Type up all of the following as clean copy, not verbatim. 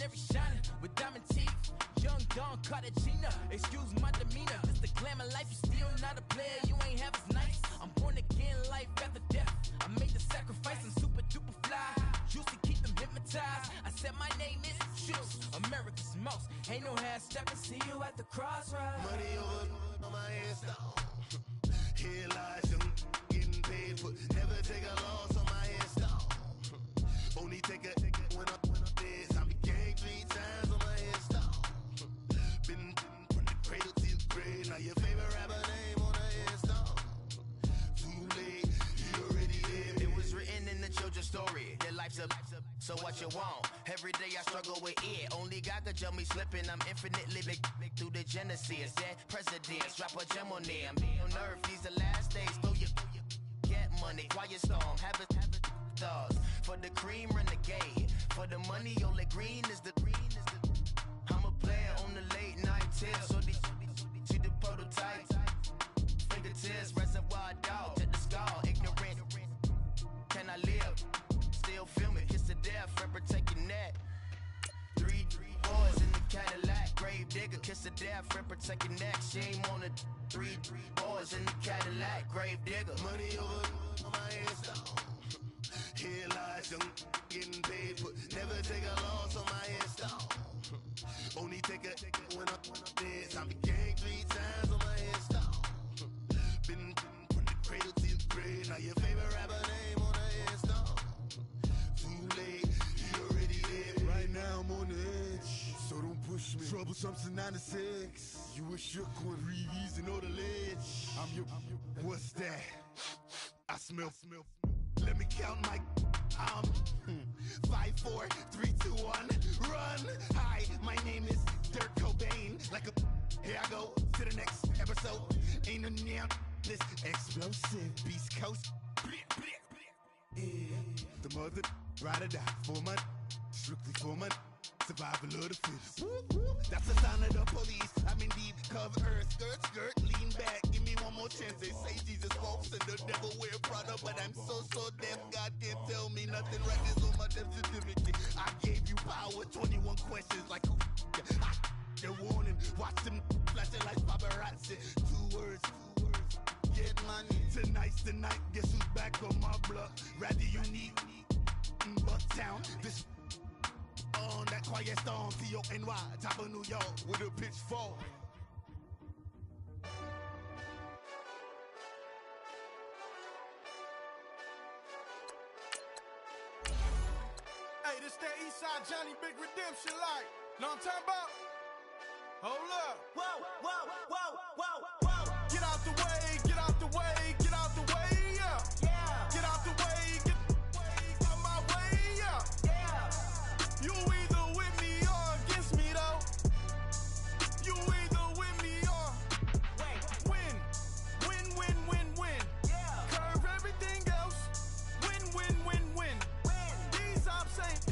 every shining with diamond teeth. Young Don Cartagena, excuse my demeanor. This the glamour life, you still not a player, you ain't half as nice. I'm born again, life after death. I made the sacrifice, I'm super duper fly. Used to keep them hypnotized. I said my name is Shoes, America's most. Ain't no half stepping, see you at the crossroads. Money over on my hairstyle. Here lies young, getting paid for. Never take a loss on my hairstyle. Only take a when I'm dead. I be gang 3 times on my hairstyle. Been from the cradle to the grave. Now your favorite rapper name on a hairstyle. Too late, you already dead. It was written in the children's story. Their life's a so what you want? Every day I struggle with it. Only God could jump me slipping. I'm infinitely big through the genesis. Dead presidents, drop a gem on them. On earth, these the last days. Throw your get money, quiet storm. Have it thoughts. For the cream, renegade. For the money, only green is the green is the. I'm a player on the late night tips. So these see the prototype. Fingertips, reservoir dog to the skull. Ignorant. Can I live? Still film it, kiss the death, rep take your neck. 3 boys in the Cadillac, grave digger, kiss the death, rep take your neck. Shame on the 3 boys in the Cadillac, grave digger. Money over on my hairstyle. Here lies young, getting paid for. Never take a loss on my hairstyle. Only take a when I'm dead. I be gang 3 times on my hairstyle. Been from the cradle to the grave. Now your favorite rapper name on a hairstyle. Too late, you already dead. Right now I'm on the edge, so don't push me. Troublesome to 9 to 6. You a shook one, Reeves and all the ledge. I'm your. What's that? I smell. Let me count my. 5, 4, 3, 2, 1. Run. Hi, my name is Dirk Cobain. Like a. Here I go to the next episode. Ain't no damn this explosive Beast Coast. Yeah. The mother ride or die for my strictly for my survival of the fittest. That's the sound of the police. I'm indeed cover earth, skirt, lean back. Give me one more chance. They say Jesus walks and the devil wear Prada, but I'm so deaf. God can't tell me nothing. Right is on my death certificate. I gave you power. 21 questions like who? They're warning. Watch them flashing like paparazzi. 2 words. Get money. Tonight's the night. Guess who's back on my block? Rather unique. Bucktown. This on that quiet storm. T-O-N-Y. Top of New York with a pitchfork. Hey, this that Eastside Johnny Big Redemption like. Know what I'm talking about? Hold up. Whoa. Get out the way, get out the way, get out the way, yeah. Get out the way, get out my way, yeah. You either with me or against me, though. You either with me or win. Curve everything else. Win. These ops ain't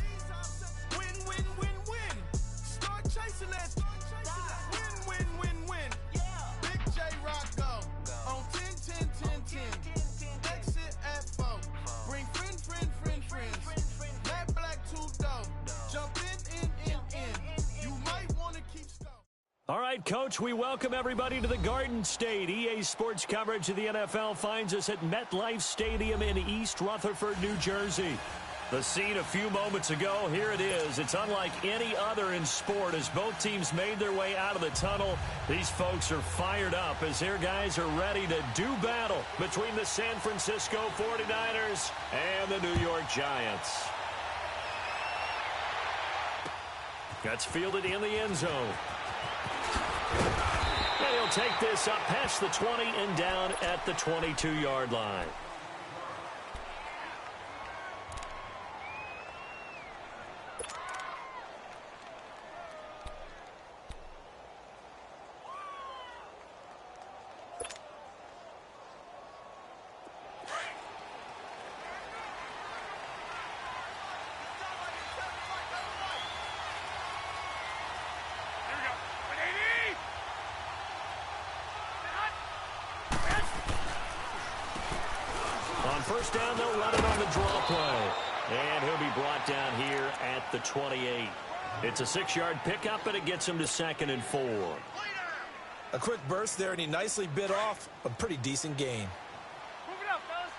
win. Start chasing that. Win. Big J Rock go on 10. Exit at 4. Bring friends. That black 2 dope. Jump in. You might want to keep score. All right, Coach, we welcome everybody to the Garden State. EA Sports coverage of the NFL finds us at MetLife Stadium in East Rutherford, New Jersey. The scene a few moments ago, here it is. It's unlike any other in sport as both teams made their way out of the tunnel. These folks are fired up as their guys are ready to do battle between the San Francisco 49ers and the New York Giants. That's fielded in the end zone. And he'll take this up past the 20 and down at the 22-yard line. First down, they'll run it on the draw play. And he'll be brought down here at the 28. It's a 6-yard pickup, and it gets him to 2nd and 4. A quick burst there, and he nicely bit off a pretty decent gain. Move it up, fellas.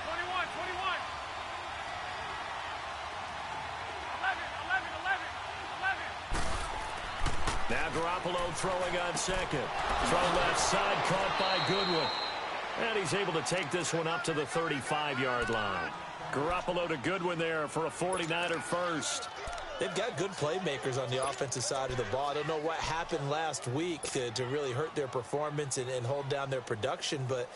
21, 21. 11. Now Garoppolo throwing on 2nd. Throw left side, caught by Goodwin. And he's able to take this one up to the 35-yard line. Garoppolo to Goodwin there for a 49er first. They've got good playmakers on the offensive side of the ball. I don't know what happened last week to really hurt their performance and hold down their production, but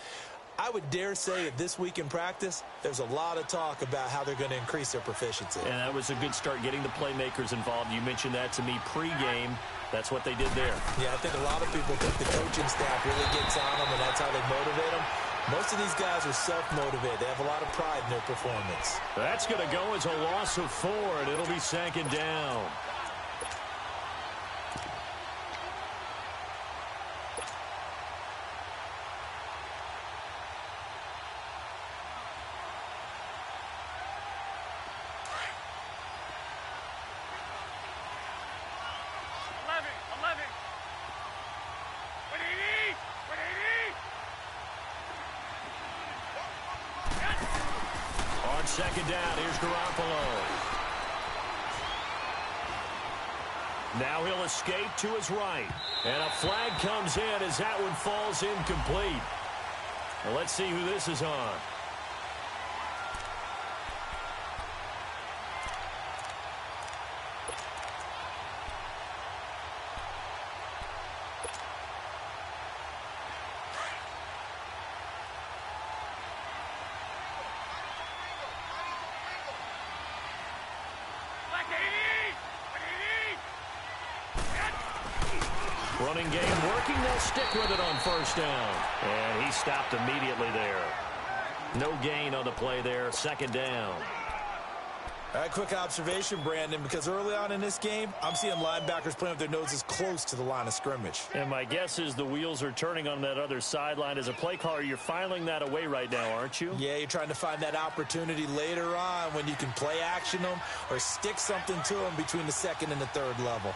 I would dare say that this week in practice, there's a lot of talk about how they're going to increase their proficiency. And that was a good start, getting the playmakers involved. You mentioned that to me pregame. That's what they did there. Yeah, I think a lot of people think the coaching staff really gets on them, and that's how they motivate them. Most of these guys are self-motivated. They have a lot of pride in their performance. That's going to go as a loss of 4, and it'll be 2nd down. Second down, here's Garoppolo. Now he'll escape to his right. And a flag comes in as that one falls incomplete. Well, let's see who this is on. Running game working. They'll stick with it on first down. And he stopped immediately there. No gain on the play there. 2nd down. All right, quick observation, Brandon, because early on in this game, I'm seeing linebackers playing with their noses close to the line of scrimmage. And my guess is the wheels are turning on that other sideline. As a play caller, you're filing that away right now, aren't you? Yeah, you're trying to find that opportunity later on when you can play action them or stick something to them between the 2nd and the 3rd level.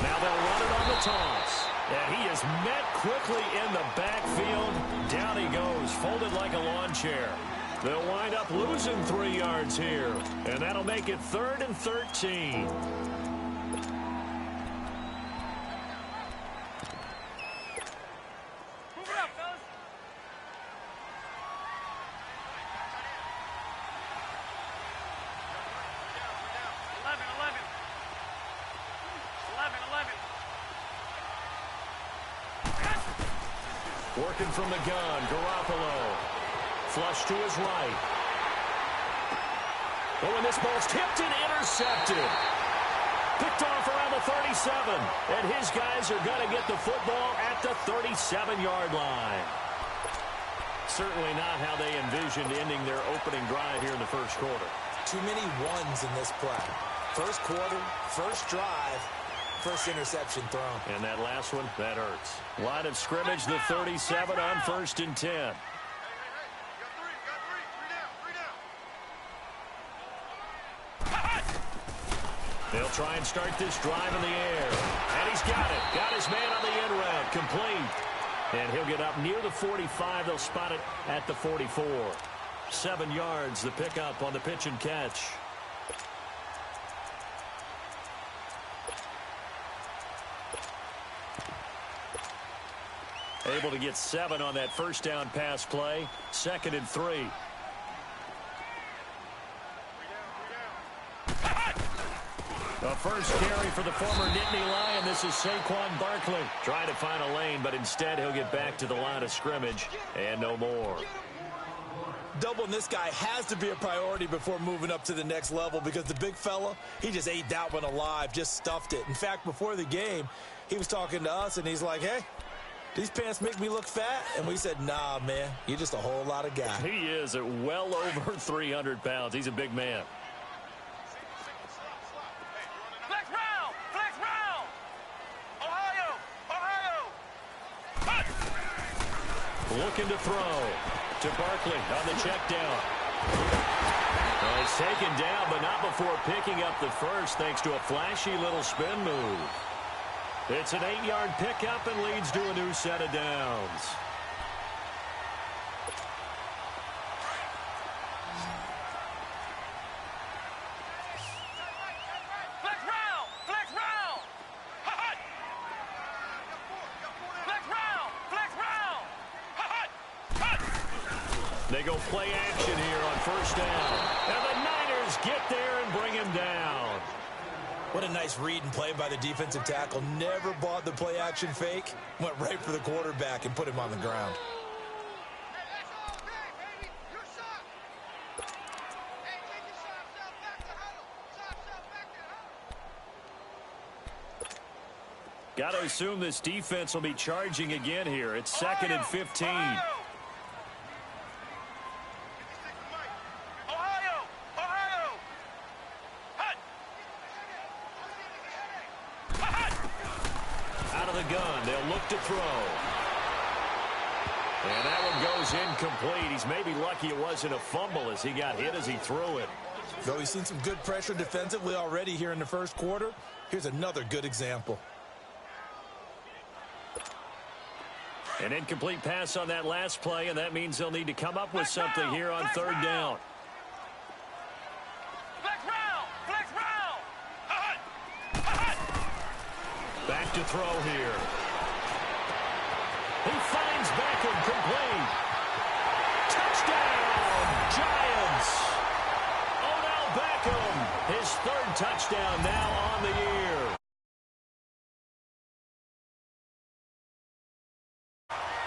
Now they'll run it on the toss. And he is met quickly in the backfield. Down he goes, folded like a lawn chair. They'll wind up losing 3 yards here. And that'll make it 3rd and 13. Working from the gun, Garoppolo. Flush to his right. Oh, and this ball's tipped and intercepted. Picked off around the 37. And his guys are going to get the football at the 37-yard line. Certainly not how they envisioned ending their opening drive here in the first quarter. Too many ones in this play. First quarter, first drive. First interception thrown. And that last one, that hurts. Line of scrimmage, the 37 on 1st and 10. They'll try and start this drive in the air. And he's got it. Got his man on the end route. Complete. And he'll get up near the 45. They'll spot it at the 44. 7 yards, the pickup on the pitch and catch. Able to get 7 on that first down pass play. 2nd and 3. The first carry for the former Nittany Lion. This is Saquon Barkley. Trying to find a lane, but instead he'll get back to the line of scrimmage and no more. Doubling this guy has to be a priority before moving up to the next level because the big fella, he just ate that one alive, just stuffed it. In fact, before the game, he was talking to us, and he's like, hey, these pants make me look fat? And we said, nah, man, you're just a whole lot of guy. He is at well over 300 pounds. He's a big man. Flex round! Flex round! Ohio! Ohio! Looking to throw to Barkley on the check down. Well, he's taken down, but not before picking up the first thanks to a flashy little spin move. It's an 8-yard pickup and leads to a new set of downs. They go play action here on first down. And the Niners get there and bring him down. What a nice read and play by the defensive tackle. Never bought the play action fake. Went right for the quarterback and put him on the ground. Got to assume this defense will be charging again here. It's 2nd and 15. Gun. They'll look to throw. And that one goes incomplete. He's maybe lucky it wasn't a fumble as he got hit as he threw it. Though he's seen some good pressure defensively already here in the first quarter, here's another good example. An incomplete pass on that last play, and that means they'll need to come up with something here on third down. Back to throw here. He finds Beckham complete. Touchdown, Giants. Odell Beckham, his 3rd touchdown now on the year.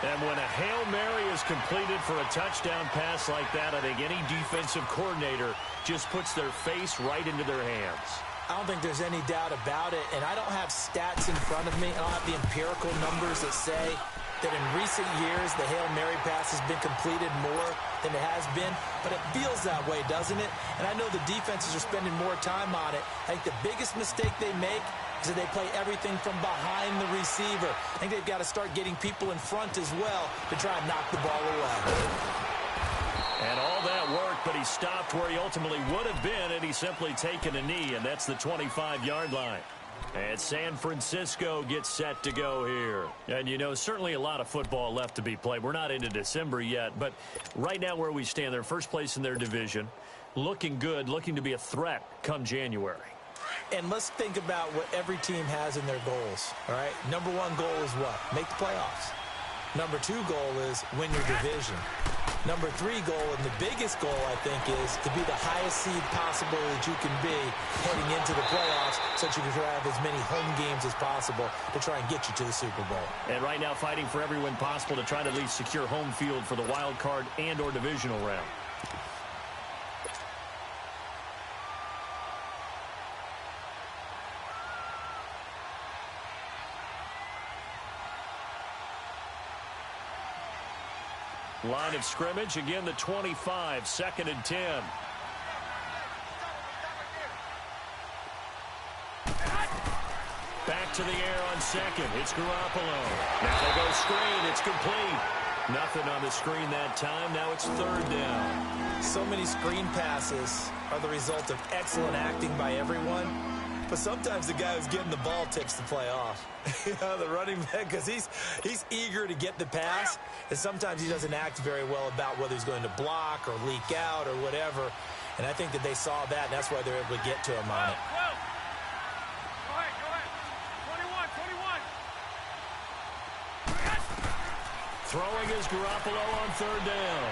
And when a Hail Mary is completed for a touchdown pass like that, I think any defensive coordinator just puts their face right into their hands. I don't think there's any doubt about it, and I don't have stats in front of me. I don't have the empirical numbers that say that in recent years the Hail Mary pass has been completed more than it has been, but it feels that way, doesn't it? And I know the defenses are spending more time on it. I think the biggest mistake they make is that they play everything from behind the receiver. I think they've got to start getting people in front as well to try and knock the ball away. And all that worked, but he stopped where he ultimately would have been, and he's simply taken a knee, and that's the 25-yard line. And San Francisco gets set to go here. And, you know, certainly a lot of football left to be played. We're not into December yet, but right now where we stand, they're first place in their division, looking good, looking to be a threat come January. And let's think about what every team has in their goals, all right? Number 1 goal is what? Make the playoffs. Number 2 goal is win your division. Number 3 goal, and the biggest goal, I think, is to be the highest seed possible that you can be heading into the playoffs so that you can have as many home games as possible to try and get you to the Super Bowl. And right now fighting for every win possible to try to at least secure home field for the wild card and or divisional round. Line of scrimmage, again the 25, 2nd and 10. Back to the air on 2nd. It's Garoppolo. Now they go screen. It's complete. Nothing on the screen that time. Now it's 3rd down. So many screen passes are the result of excellent acting by everyone. But sometimes the guy who's getting the ball tips the play off. You know, the running back, because he's eager to get the pass, and sometimes he doesn't act very well about whether he's going to block or leak out or whatever. And I think that they saw that, and that's why they're able to get to him on it. Go ahead. 21. Throwing is Garoppolo on 3rd down.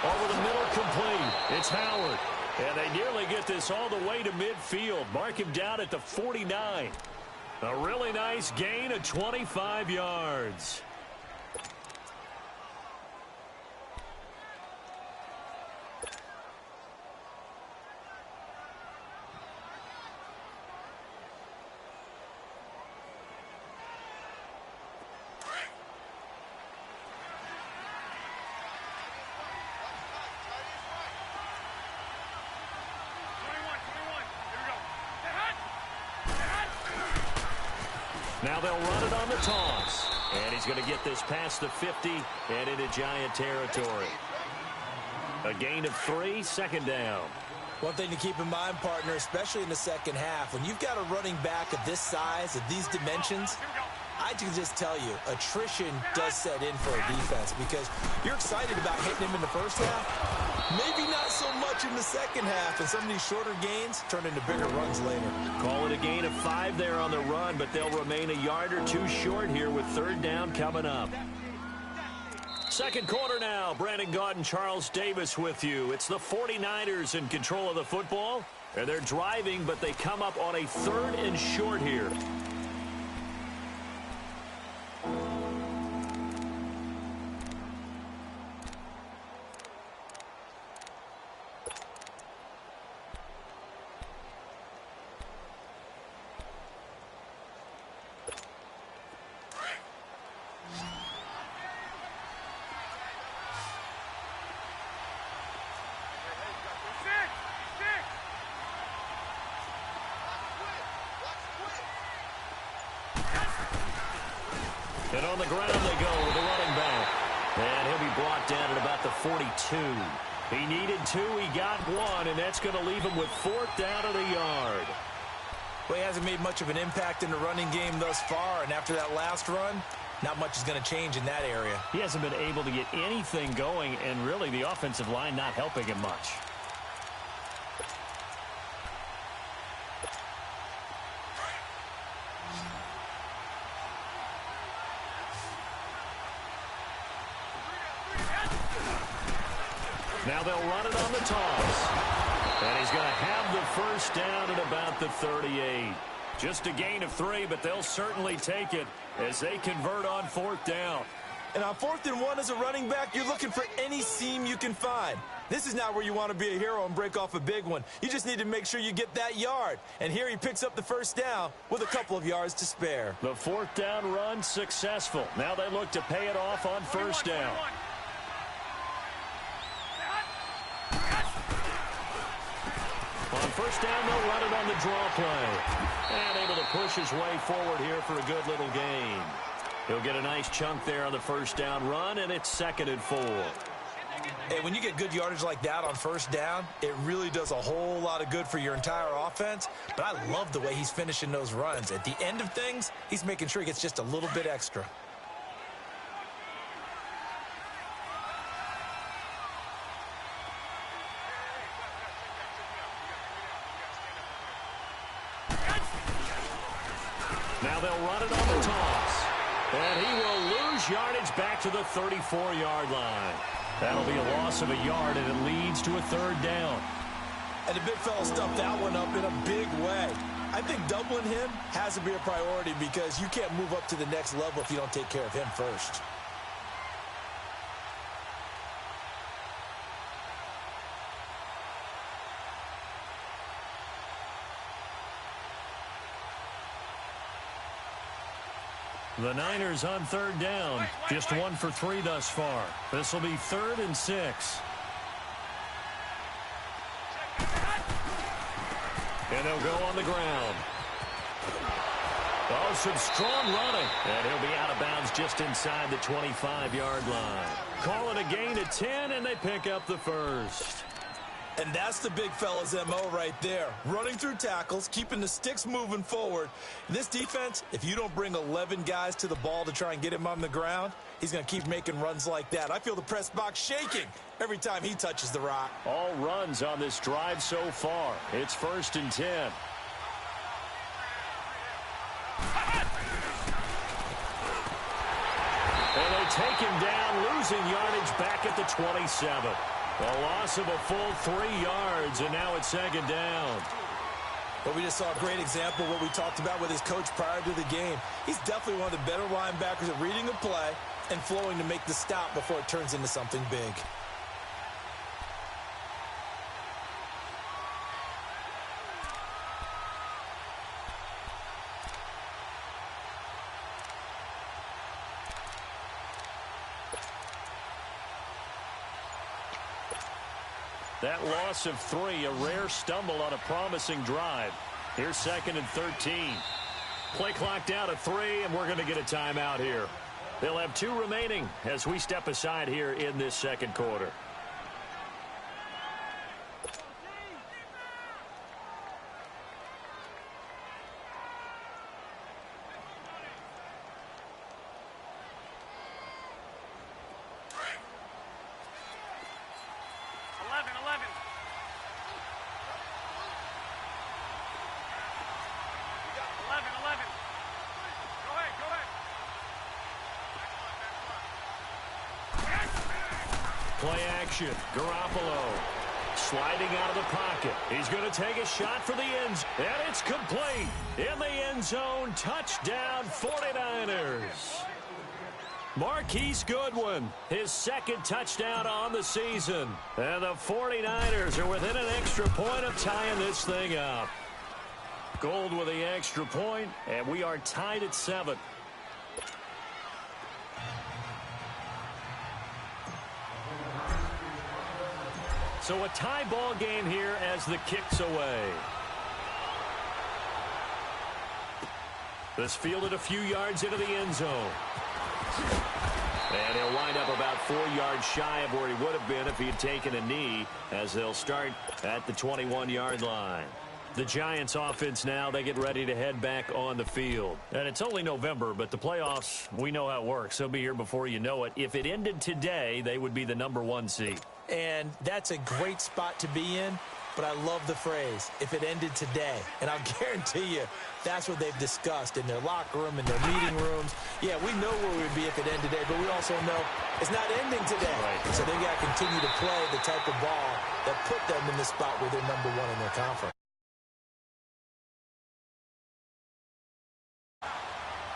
Over the middle, complete. It's Howard. And they nearly get this all the way to midfield. Mark him down at the 49. A really nice gain of 25 yards. Now they'll run it on the toss. And he's going to get this past the 50 and into Giant territory. A gain of 3, second down. One thing to keep in mind, partner, especially in the second half, when you've got a running back of this size, of these dimensions, I can just tell you, attrition does set in for a defense because you're excited about hitting him in the first half. Maybe not so much in the second half, and some of these shorter gains turn into bigger runs later. Call it a gain of 5 there on the run, but they'll remain a yard or 2 short here with third down coming up. Second quarter now. Brandon Gaunt and Charles Davis with you. It's the 49ers in control of the football, and they're driving, but they come up on a 3rd and short here. And on the ground they go with the running back. And he'll be brought down at about the 42. He needed 2, he got 1, and that's going to leave him with 4th down at a yard. Well, he hasn't made much of an impact in the running game thus far, and after that last run, not much is going to change in that area. He hasn't been able to get anything going, and really the offensive line not helping him much. Now they'll run it on the toss. And he's going to have the first down at about the 38. Just a gain of 3, but they'll certainly take it as they convert on 4th down. And on 4th and 1 as a running back, you're looking for any seam you can find. This is not where you want to be a hero and break off a big one. You just need to make sure you get that yard. And here he picks up the first down with a couple of yards to spare. The 4th down run successful. Now they look to pay it off on first down. On first down, they'll run it on the draw play. And able to push his way forward here for a good little gain. He'll get a nice chunk there on the first down run, and it's 2nd and 4. Hey, when you get good yardage like that on first down, it really does a whole lot of good for your entire offense. But I love the way he's finishing those runs. At the end of things, he's making sure he gets just a little bit extra. Now they'll run it on the toss. And he will lose yardage back to the 34-yard line. That'll be a loss of a yard, and it leads to a 3rd down. And the big fella stuffed that one up in a big way. I think doubling him has to be a priority because you can't move up to the next level if you don't take care of him first. The Niners on 3rd down. Just 1 for 3 thus far. This will be 3rd and 6. And they'll go on the ground. Oh, some strong running. And he'll be out of bounds just inside the 25-yard line. Call it a gain of 10, and they pick up the first. And that's the big fella's MO right there. Running through tackles, keeping the sticks moving forward. This defense, if you don't bring 11 guys to the ball to try and get him on the ground, he's going to keep making runs like that. I feel the press box shaking every time he touches the rock. All runs on this drive so far. It's 1st and 10. And they take him down, losing yardage back at the 27. A loss of a full 3 yards, and now it's 2nd down. But we just saw a great example of what we talked about with his coach prior to the game. He's definitely one of the better linebackers at reading the play and flowing to make the stop before it turns into something big. That loss of 3, a rare stumble on a promising drive. Here's 2nd and 13. Play clock down to 3, and we're going to get a timeout here. They'll have 2 remaining as we step aside here in this second quarter. Play action. Garoppolo sliding out of the pocket. He's going to take a shot for the ends, and it's complete. In the end zone, touchdown 49ers. Marquise Goodwin, his second touchdown on the season. And the 49ers are within an extra point of tying this thing up. Gold with the extra point, and we are tied at 7. So a tie ball game here as the kick's away. This fielded a few yards into the end zone. And he'll wind up about 4 yards shy of where he would have been if he had taken a knee, as they'll start at the 21-yard line. The Giants offense now, they get ready to head back on the field. And it's only November, but the playoffs, we know how it works. They'll be here before you know it. If it ended today, they would be the #1 seed. And that's a great spot to be in, but I love the phrase, if it ended today. And I'll guarantee you, that's what they've discussed in their locker room, in their meeting rooms. Yeah, we know where we'd be if it ended today, but we also know it's not ending today. Right. So they've got to continue to play the type of ball that put them in the spot where they're #1 in their conference.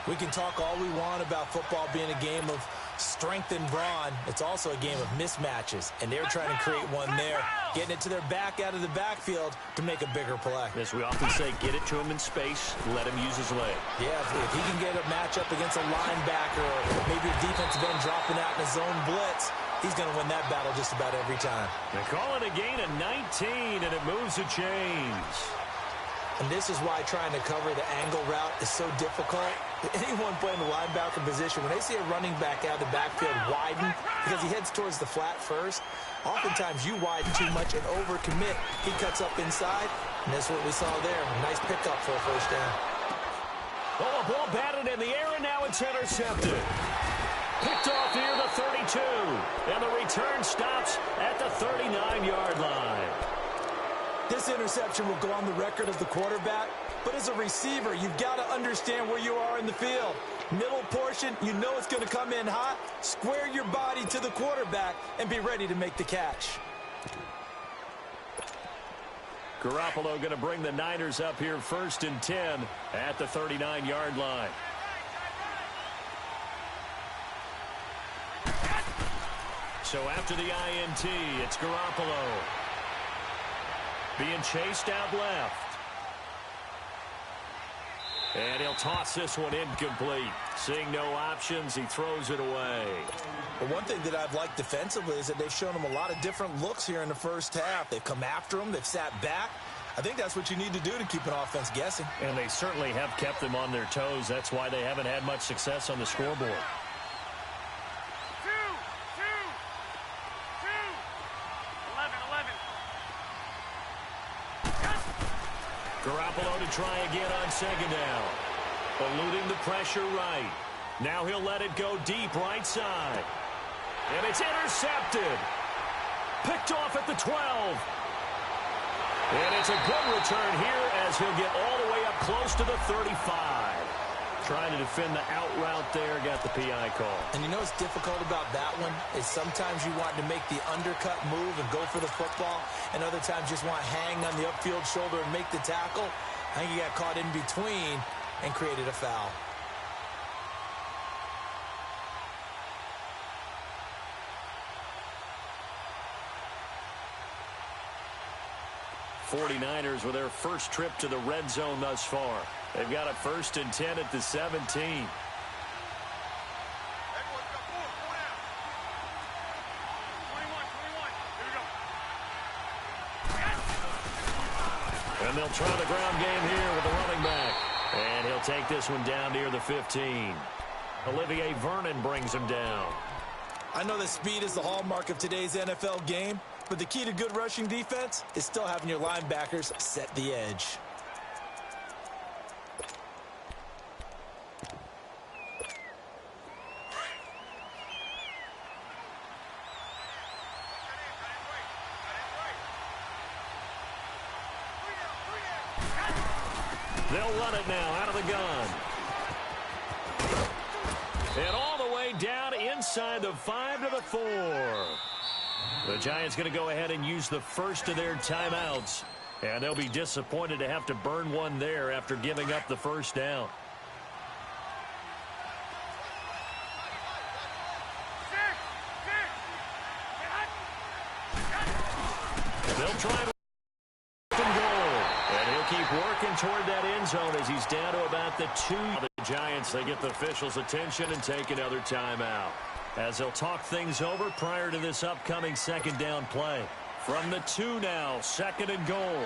We can talk all we want about football being a game of strength and brawn. It's also a game of mismatches, and they're trying to create one there, getting it to their back out of the backfield to make a bigger play. As we often say, get it to him in space, let him use his leg. Yeah, if he can get a matchup against a linebacker or maybe a defensive end dropping out in a zone blitz, he's going to win that battle just about every time. They call it a gain of 19, and it moves the chains. And this is why trying to cover the angle route is so difficult. Anyone playing the linebacker position, when they see a running back out of the backfield widen because he heads towards the flat first, oftentimes you widen too much and overcommit. He cuts up inside, and that's what we saw there. A nice pickup for a first down. Oh, a ball batted in the air, and now it's intercepted. Picked off near the 32, and the return stops at the 39-yard line. This interception will go on the record as the quarterback, but as a receiver, you've got to understand where you are in the field. Middle portion, you know it's going to come in hot. Square your body to the quarterback and be ready to make the catch. Garoppolo going to bring the Niners up here 1st and 10 at the 39-yard line. So after the INT, it's Garoppolo being chased out left. And he'll toss this one incomplete. Seeing no options, he throws it away. But one thing that I've liked defensively is that they've shown him a lot of different looks here in the first half. They've come after him. They've sat back. I think that's what you need to do to keep an offense guessing. And they certainly have kept them on their toes. That's why they haven't had much success on the scoreboard. 11. Garoppolo to try again on 2nd down. Eluding the pressure right. Now he'll let it go deep right side. And it's intercepted. Picked off at the 12. And it's a good return here as he'll get all the way up close to the 35. Trying to defend the out route there, got the PI call. And you know what's difficult about that one is sometimes you want to make the undercut move and go for the football, and other times just want to hang on the upfield shoulder and make the tackle. I think he got caught in between and created a foul. '49ers with their first trip to the red zone thus far. They've got a 1st and 10 at the 17. And they'll try the ground game here with the running back. And he'll take this one down near the 15. Olivier Vernon brings him down. I know that speed is the hallmark of today's NFL game, but the key to good rushing defense is still having your linebackers set the edge. They'll run it now out of the gun. And all the way down inside the 5 to the 4. The Giants going to go ahead and use the first of their timeouts. And they'll be disappointed to have to burn one there after giving up the first down. They'll try to keep working toward that end zone as he's down to about the 2. The Giants, they get the officials' attention and take another timeout as they'll talk things over prior to this upcoming second down play. From the 2 now, 2nd and goal.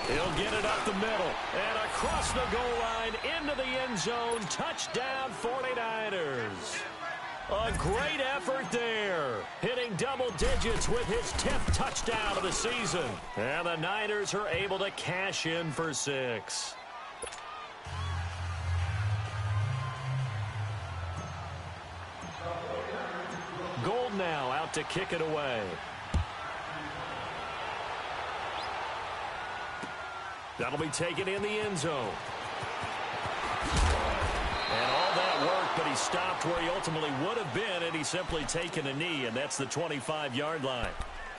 He'll get it up the middle and across the goal line into the end zone. Touchdown 49ers. A great effort there, hitting double digits with his 10th touchdown of the season. And the Niners are able to cash in for 6. Gold now out to kick it away. That'll be taken in the end zone. And all that work, but he stopped where he ultimately would have been, and he's simply taken a knee, and that's the 25-yard line.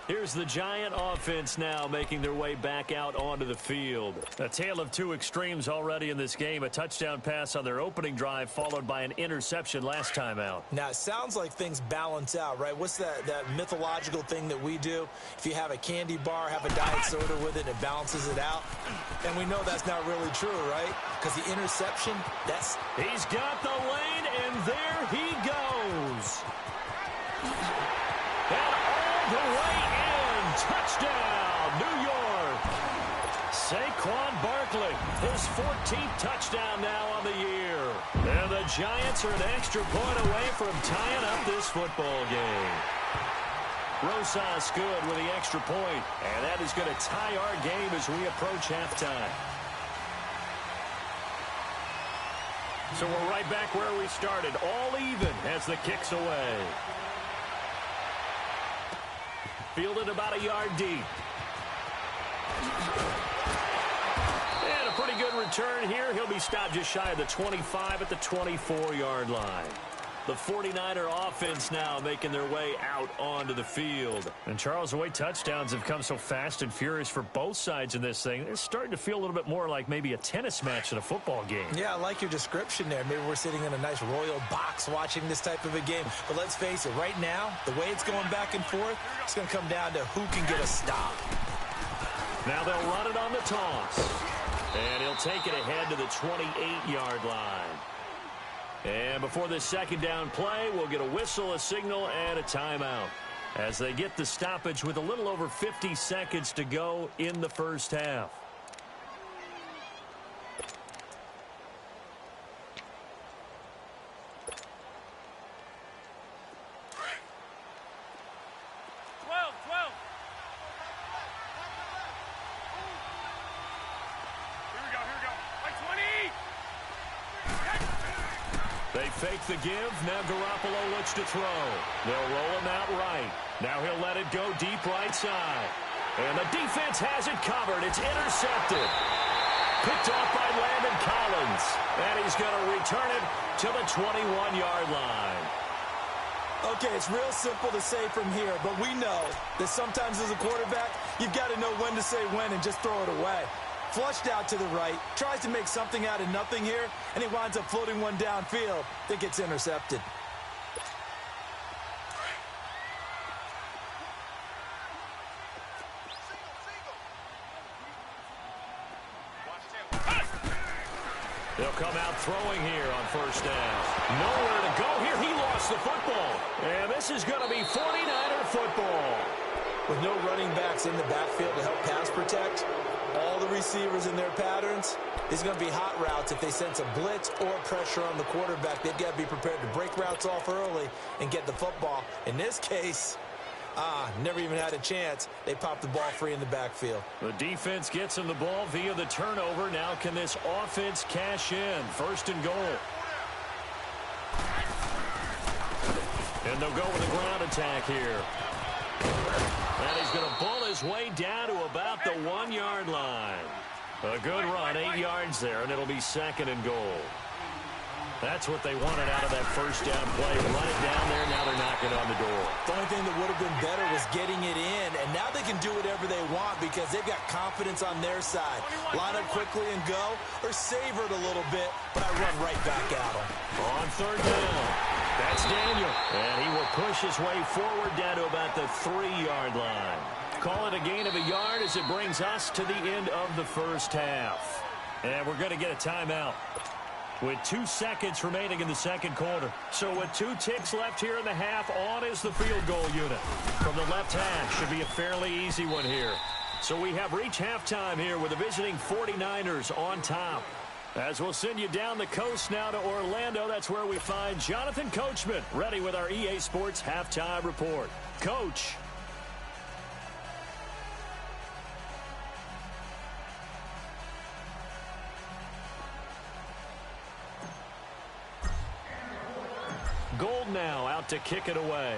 Here's the Giant offense now making their way back out onto the field. A tale of two extremes already in this game. A touchdown pass on their opening drive followed by an interception last time out. Now, it sounds like things balance out, right? What's that mythological thing that we do? If you have a candy bar, have a diet soda with it, it balances it out. And we know that's not really true, right? Because the interception, that's... He's got the lane, and there he goes. And all the way in. Touchdown, New York. Saquon Barkley, his 14th touchdown now on the year. And the Giants are an extra point away from tying up this football game. Rosas good with the extra point, and that is going to tie our game as we approach halftime. So we're right back where we started, all even as the kick's away. Fielded about a yard deep. And a pretty good return here. He'll be stopped just shy of the 25 at the 24-yard line. The 49er offense now making their way out onto the field. And Charles, the way touchdowns have come so fast and furious for both sides in this thing, it's starting to feel a little bit more like maybe a tennis match than a football game. Yeah, I like your description there. Maybe we're sitting in a nice royal box watching this type of a game. But let's face it, right now, the way it's going back and forth, it's going to come down to who can get a stop. Now they'll run it on the toss. And he'll take it ahead to the 28-yard line. And before this second down play, we'll get a whistle, a signal, and a timeout as they get the stoppage with a little over 50 seconds to go in the first half. Fake the give. Now Garoppolo looks to throw. They'll roll him out right. Now he'll let it go deep right side. And the defense has it covered. It's intercepted. Picked off by Landon Collins. And he's going to return it to the 21-yard line. Okay, it's real simple to say from here, but we know that sometimes as a quarterback, you've got to know when to say when and just throw it away. Flushed out to the right, tries to make something out of nothing here, and he winds up floating one downfield that gets intercepted. They'll come out throwing here on first down. Nowhere to go here. He lost the football. And this is going to be 49er football. With no running backs in the backfield to help pass protect, all the receivers in their patterns. These are going to be hot routes if they sense a blitz or pressure on the quarterback. They've got to be prepared to break routes off early and get the football. In this case, never even had a chance. They popped the ball free in the backfield. The defense gets him the ball via the turnover. Now can this offense cash in? First and goal. And they'll go with a ground attack here. And he's going to pull his way down to about the 1-yard line. A good run, 8 yards there, and it'll be second and goal. That's what they wanted out of that first down play. Run it down there, now they're knocking on the door. The only thing that would have been better was getting it in, and now they can do whatever they want because they've got confidence on their side. Line up quickly and go, or savor it a little bit, but I run right back at them. On third down, that's Daniel, and he will push his way forward down to about the 3-yard line. Call it a gain of a yard as it brings us to the end of the first half. And we're going to get a timeout with 2 seconds remaining in the second quarter. So with 2 ticks left here in the half, on is the field goal unit. From the left half, should be a fairly easy one here. So we have reached halftime here with the visiting 49ers on top. As we'll send you down the coast now to Orlando, that's where we find Jonathan Coachman ready with our EA Sports halftime report. Coach. Gold now out to kick it away.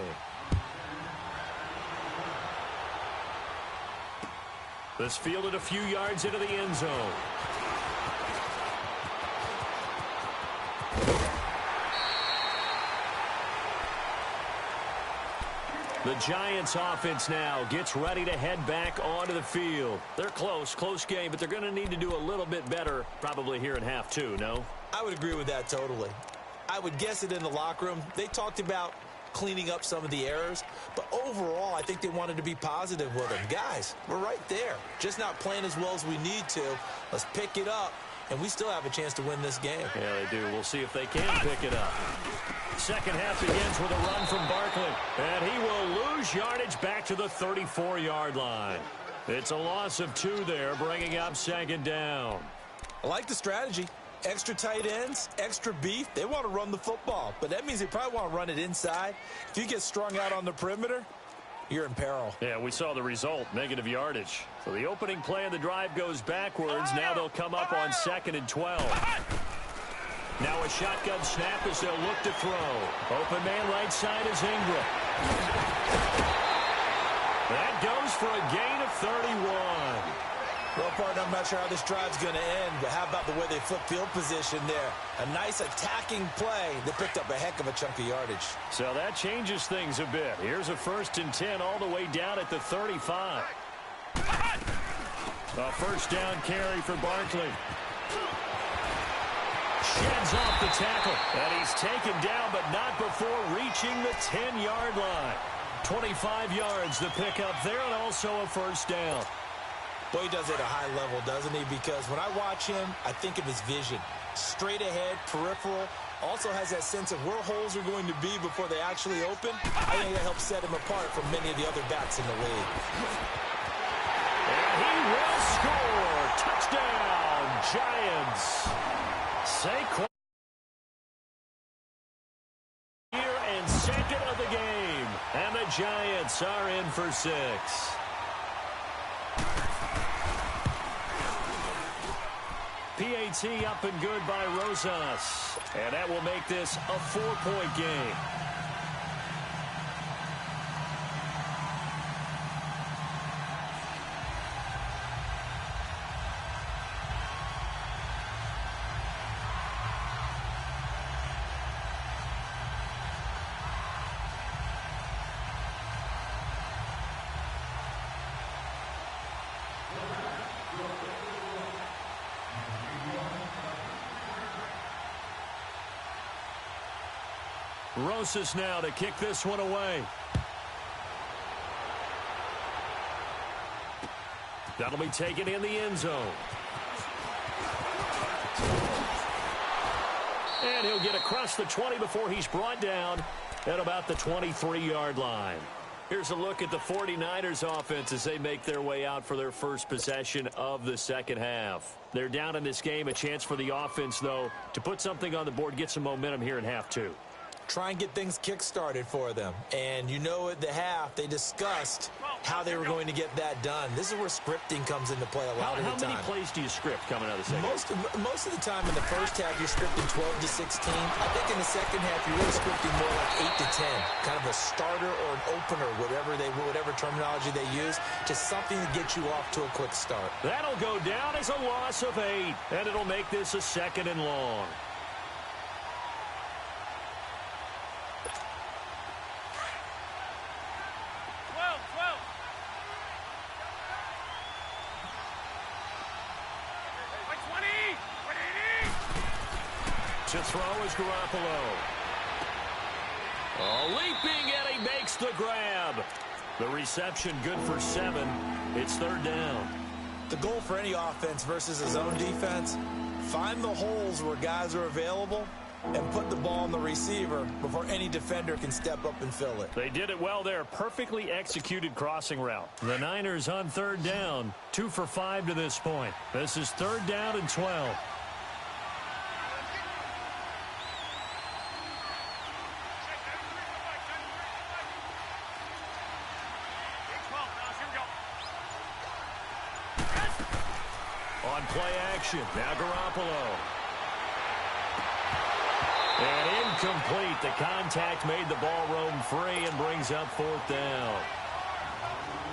This fielded a few yards into the end zone. The Giants offense now gets ready to head back onto the field. They're close game, but they're going to need to do a little bit better probably here in half 2, no? I would agree with that totally. I would guess it in the locker room. They talked about cleaning up some of the errors, but overall, I think they wanted to be positive with them. Guys, we're right there. Just not playing as well as we need to. Let's pick it up, and we still have a chance to win this game. Yeah, they do. We'll see if they can pick it up. Second half begins with a run from Barkley, and he will lose yardage back to the 34-yard line. It's a loss of 2 there, bringing up second down. I like the strategy. Extra tight ends, extra beef. They want to run the football, but that means they probably want to run it inside. If you get strung out on the perimeter, you're in peril. Yeah, we saw the result, negative yardage. So the opening play of the drive goes backwards. Now they'll come up on 2nd and 12. Now a shotgun snap as they'll look to throw. Open man right side is Ingram. That goes for a gain of 31. Well, partner, I'm not sure how this drive's going to end, but how about the way they flip field position there? A nice attacking play that picked up a heck of a chunk of yardage. So that changes things a bit. Here's a 1st and 10 all the way down at the 35. A first down carry for Barkley. Sheds off the tackle, and he's taken down, but not before reaching the 10-yard line. 25 yards the pickup there, and also a first down. Boy, he does it at a high level, doesn't he? Because when I watch him, I think of his vision. Straight ahead, peripheral. Also has that sense of where holes are going to be before they actually open. I think that helps set him apart from many of the other backs in the league. And he will score. Touchdown, Giants. Saquon here and second of the game. And the Giants are in for 6. PAT up and good by Rosas. And that will make this a 4-point game. Rosas now to kick this one away. That'll be taken in the end zone. And he'll get across the 20 before he's brought down at about the 23-yard line. Here's a look at the 49ers offense as they make their way out for their first possession of the second half. They're down in this game. A chance for the offense, though, to put something on the board, get some momentum here in half two. Try and get things kick-started for them. And you know at the half, they discussed how they were going to get that done. This is where scripting comes into play a lot of the time. How many plays do you script coming out of the second half? Most of the time in the first half, you're scripting 12 to 16. I think in the second half, you're really scripting more like 8 to 10. Kind of a starter or an opener, whatever terminology they use. Just something to get you off to a quick start. That'll go down as a loss of 8, and it'll make this a 2nd and long. To throw is Garoppolo. Leaping, and he makes the grab. The reception good for 7. It's 3rd down. The goal for any offense versus a zone defense, find the holes where guys are available and put the ball on the receiver before any defender can step up and fill it. They did it well there. Perfectly executed crossing route. The Niners on 3rd down. 2 for 5 to this point. This is 3rd down and 12. On play action, now Garoppolo. And incomplete. The contact made the ball roam free and brings up 4th down.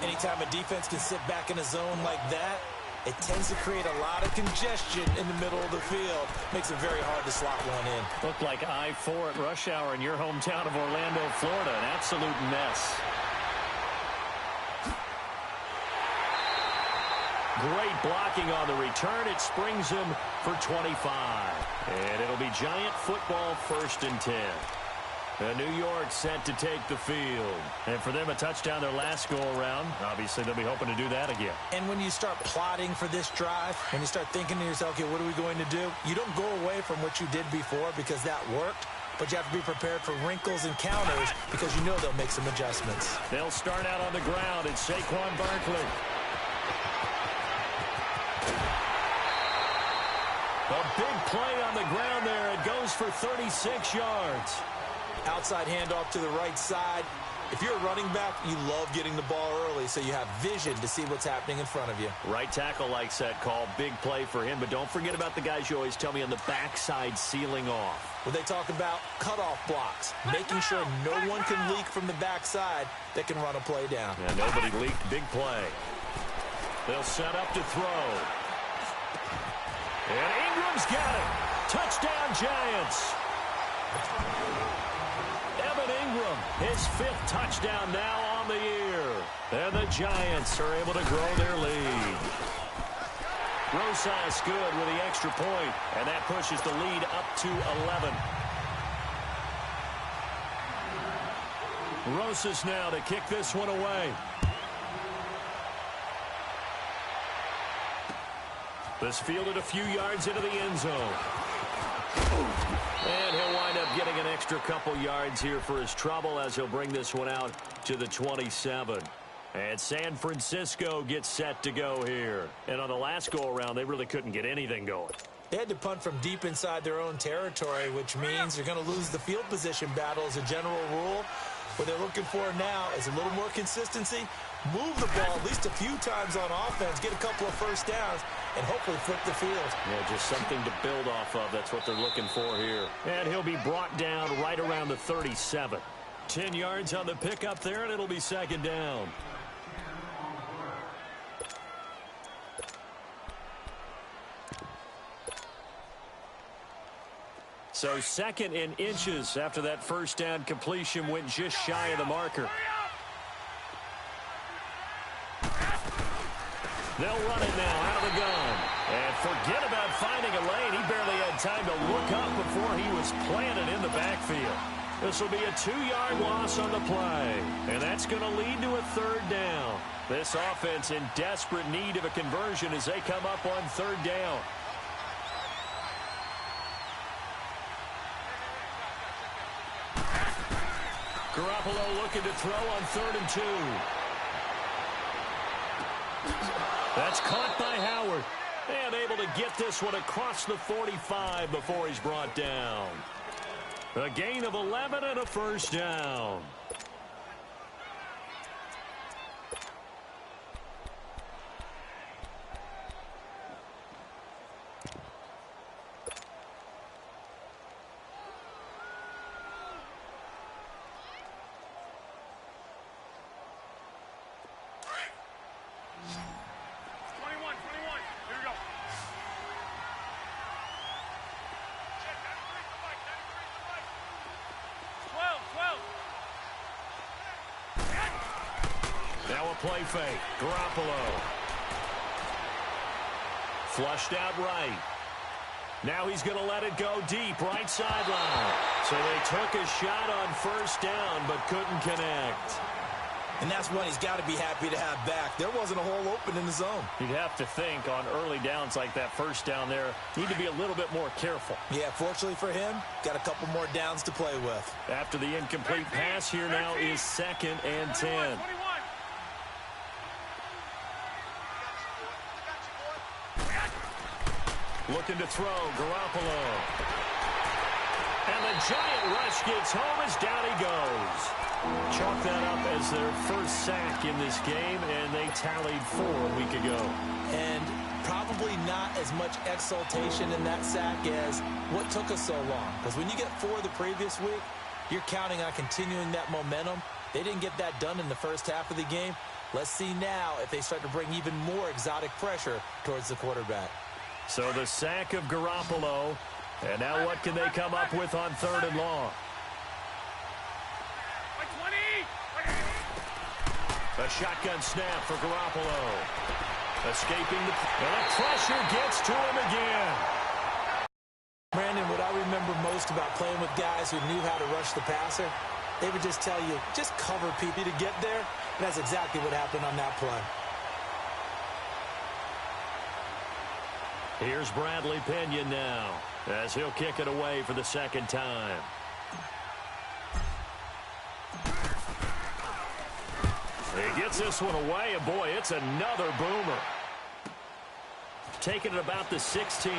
Anytime a defense can sit back in a zone like that, it tends to create a lot of congestion in the middle of the field. Makes it very hard to slot one in. Looked like I-4 at rush hour in your hometown of Orlando, Florida. An absolute mess. Great blocking on the return. It springs him for 25. And it'll be Giant football 1st and 10. And New York set to take the field. And for them, a touchdown their last go-around. Obviously, they'll be hoping to do that again. And when you start plotting for this drive, when you start thinking to yourself, okay, what are we going to do? You don't go away from what you did before because that worked. But you have to be prepared for wrinkles and counters because you know they'll make some adjustments. They'll start out on the ground. It's Saquon Barkley. A big play on the ground there. It goes for 36 yards. Outside handoff to the right side. If you're a running back, you love getting the ball early so you have vision to see what's happening in front of you. Right tackle likes that call. Big play for him. But don't forget about the guys you always tell me on the backside sealing off. When they talk about cutoff blocks, making sure no one can leak from the backside that can run a play down. Yeah, nobody leaked. Big play. They'll set up to throw. And Ingram's got it. Touchdown, Giants. Evan Ingram, his 5th touchdown now on the year. And the Giants are able to grow their lead. Rosas good with the extra point, and that pushes the lead up to 11. Rosas now to kick this one away. This fielded a few yards into the end zone. And he'll wind up getting an extra couple yards here for his trouble as he'll bring this one out to the 27. And San Francisco gets set to go here. And on the last go-around, they really couldn't get anything going. They had to punt from deep inside their own territory, which means they're going to lose the field position battle as a general rule. What they're looking for now is a little more consistency, move the ball at least a few times on offense, get a couple of first downs, and hopefully flip the field. Yeah, just something to build off of. That's what they're looking for here. And he'll be brought down right around the 37. 10 yards on the pickup there, and it'll be 2nd down. So 2nd in inches after that first down completion went just shy of the marker. They'll run it now out of the gun. And forget about finding a lane. He barely had time to look up before he was planted in the backfield. This will be a 2-yard loss on the play. And that's going to lead to a 3rd down. This offense in desperate need of a conversion as they come up on 3rd down. Garoppolo looking to throw on 3rd and 2. That's caught by Howard. And able to get this one across the 45 before he's brought down. A gain of 11 and a first down. Now a play fake. Garoppolo. Flushed out right. Now he's going to let it go deep, right sideline. So they took a shot on 1st down, but couldn't connect. And that's one he's got to be happy to have back. There wasn't a hole open in the zone. You'd have to think on early downs like that 1st down there, need to be a little bit more careful. Yeah, fortunately for him, got a couple more downs to play with. After the incomplete pass, here now is 2nd and 10. Looking to throw, Garoppolo. And the giant rush gets home as down he goes. Chalk that up as their first sack in this game, and they tallied 4 a week ago. And probably not as much exultation in that sack as what took us so long. Because when you get 4 the previous week, you're counting on continuing that momentum. They didn't get that done in the first half of the game. Let's see now if they start to bring even more exotic pressure towards the quarterback. So the sack of Garoppolo. And now what can they come up with on 3rd and long? A shotgun snap for Garoppolo. Escaping the... And the pressure gets to him again. Brandon, what I remember most about playing with guys who knew how to rush the passer, they would just tell you, just cover people to get there. And that's exactly what happened on that play. Here's Bradley Pinion now, as he'll kick it away for the 2nd time. He gets this one away, and boy, it's another boomer. Taking it about the 16.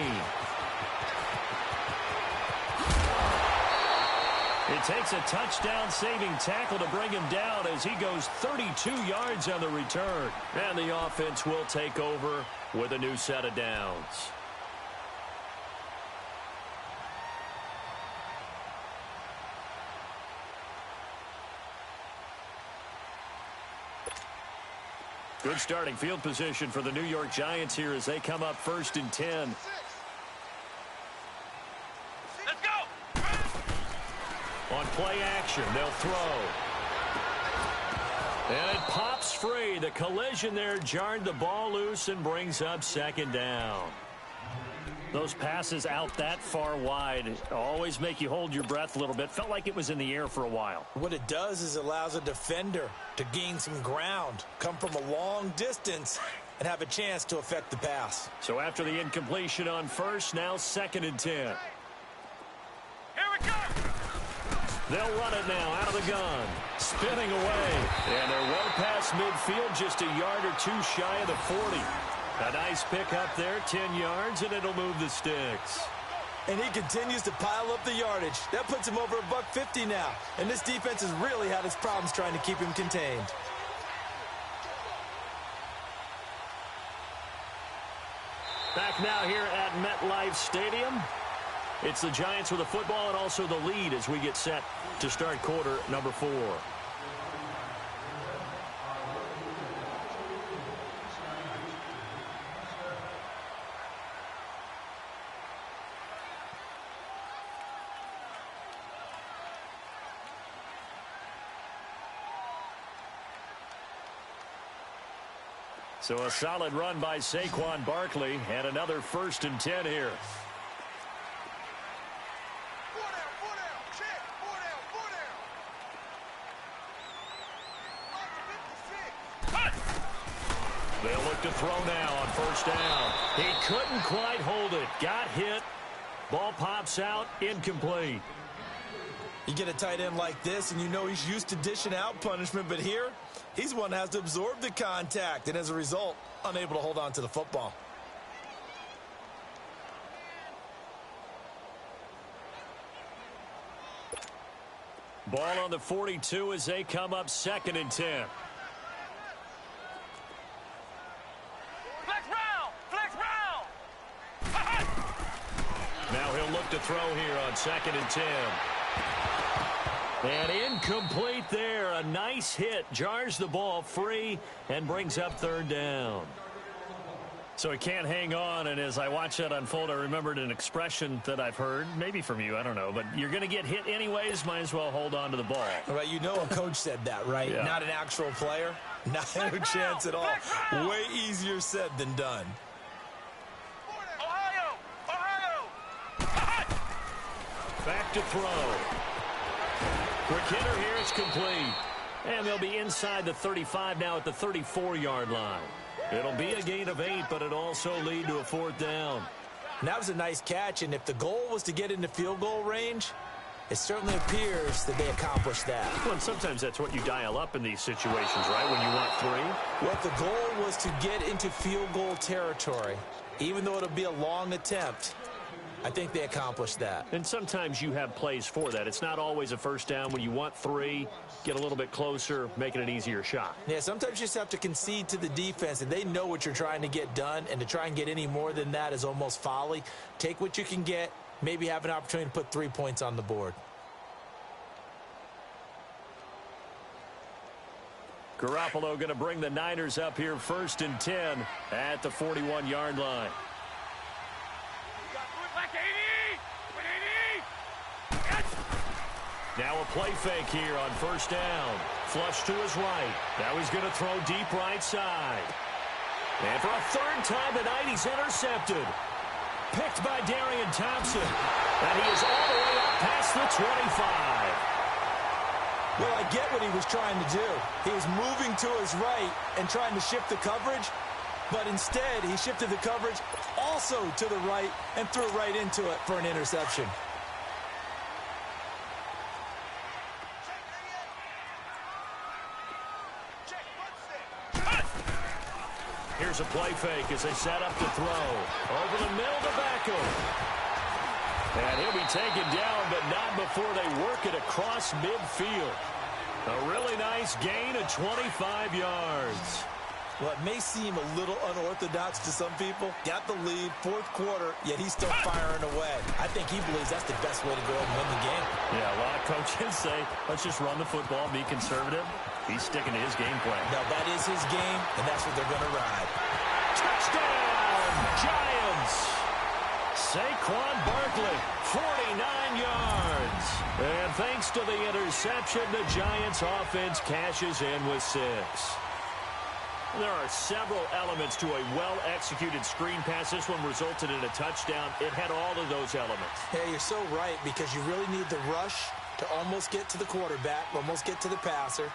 It takes a touchdown-saving tackle to bring him down as he goes 32 yards on the return. And the offense will take over with a new set of downs. Good starting field position for the New York Giants here as they come up 1st and 10. Let's go! On play action, they'll throw. And it pops free. The collision there jarred the ball loose and brings up 2nd down. Those passes out that far wide always make you hold your breath a little bit. Felt like it was in the air for a while. What it does is it allows a defender to gain some ground, come from a long distance, and have a chance to affect the pass. So after the incompletion on 1st, now 2nd and 10. Here we go! They'll run it now out of the gun. Spinning away. And they're well past midfield, just a yard or 2 shy of the 40. A nice pick up there, 10 yards, and it'll move the sticks. And he continues to pile up the yardage. That puts him over $150 now. And this defense has really had its problems trying to keep him contained. Back now here at MetLife Stadium. It's the Giants with the football and also the lead as we get set to start quarter number 4. So a solid run by Saquon Barkley and another 1st and 10 here. They'll look to throw now on 1st down. He couldn't quite hold it. Got hit. Ball pops out. Incomplete. You get a tight end like this, and you know he's used to dishing out punishment, but here, he's one that has to absorb the contact, and as a result, unable to hold on to the football. Ball on the 42 as they come up 2nd and 10. Flex round! Flex round! Now he'll look to throw here on 2nd and 10. And incomplete there. A nice hit. Jars the ball free and brings up 3rd down. So he can't hang on, and as I watch that unfold, I remembered an expression that I've heard, maybe from you, I don't know, but you're going to get hit anyways, might as well hold on to the ball. Right, you know a coach said that, right? Yeah. Not an actual player. Not a chance at all. Way easier said than done. Ohio! Back to throw. Quick hitter here, it's complete. And they'll be inside the 35 now at the 34-yard line. It'll be a gain of 8, but it also lead to a 4th down. And that was a nice catch, and if the goal was to get into field goal range, it certainly appears that they accomplished that. Well, and sometimes that's what you dial up in these situations, right, when you want 3? Well, if the goal was to get into field goal territory, even though it'll be a long attempt, I think they accomplished that. And sometimes you have plays for that. It's not always a 1st down. When you want 3, get a little bit closer, make it an easier shot. Yeah, sometimes you just have to concede to the defense, and they know what you're trying to get done, and to try and get any more than that is almost folly. Take what you can get, maybe have an opportunity to put 3 points on the board. Garoppolo going to bring the Niners up here 1st and 10 at the 41-yard line. Now a play fake here on 1st down. Flush to his right. Now he's going to throw deep right side. And for a 3rd time tonight, he's intercepted. Picked by Darian Thompson. And he is all the way up past the 25. Well, I get what he was trying to do. He was moving to his right and trying to shift the coverage. But instead, he shifted the coverage also to the right and threw right into it for an interception. Here's a play fake as they set up to throw. Over the middle to Beckham. And he'll be taken down, but not before they work it across midfield. A really nice gain of 25 yards. Well, it may seem a little unorthodox to some people. Got the lead, 4th quarter, yet he's still firing away. I think he believes that's the best way to go and win the game. Yeah, a lot of coaches say, let's just run the football, be conservative. He's sticking to his game plan. Now, that is his game, and that's what they're going to ride. Touchdown, Giants! Saquon Barkley, 49 yards. And thanks to the interception, the Giants offense cashes in with 6. There are several elements to a well-executed screen pass. This one resulted in a touchdown. It had all of those elements. Yeah, you're so right, because you really need the rush to almost get to the quarterback, almost get to the passer.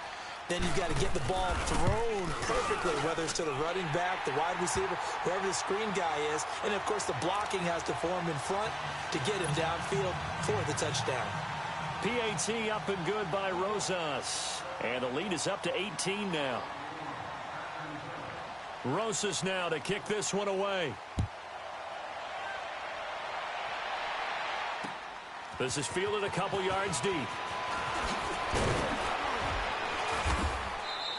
Then you've got to get the ball thrown perfectly, whether it's to the running back, the wide receiver, whoever the screen guy is. And, of course, the blocking has to form in front to get him downfield for the touchdown. PAT up and good by Rosas. And the lead is up to 18 now. Rosas now to kick this one away. This is fielded a couple yards deep.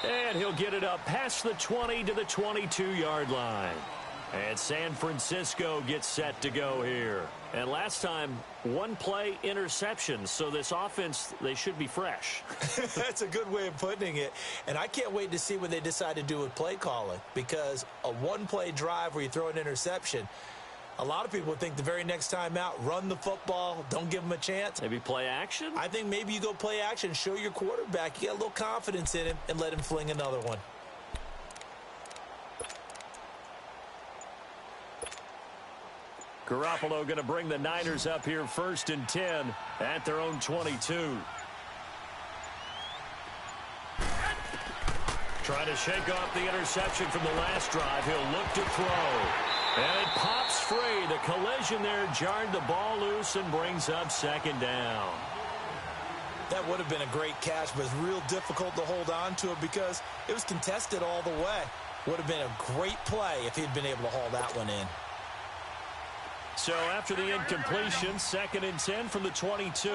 And he'll get it up past the 20 to the 22-yard line. And San Francisco gets set to go here. And last time, 1 play interception. So this offense, they should be fresh. That's a good way of putting it. And I can't wait to see what they decide to do with play calling. Because a 1-play drive where you throw an interception, a lot of people think the very next time out, run the football, don't give them a chance. Maybe play action? I think maybe you go play action, show your quarterback, you get a little confidence in him, and let him fling another one. Garoppolo going to bring the Niners up here 1st and 10 at their own 22. Trying to shake off the interception from the last drive. He'll look to throw. And it pops free. The collision there jarred the ball loose and brings up 2nd down. That would have been a great catch, but it's real difficult to hold on to it because it was contested all the way. Would have been a great play if he'd been able to haul that one in. So after the incompletion, 2nd and 10 from the 22.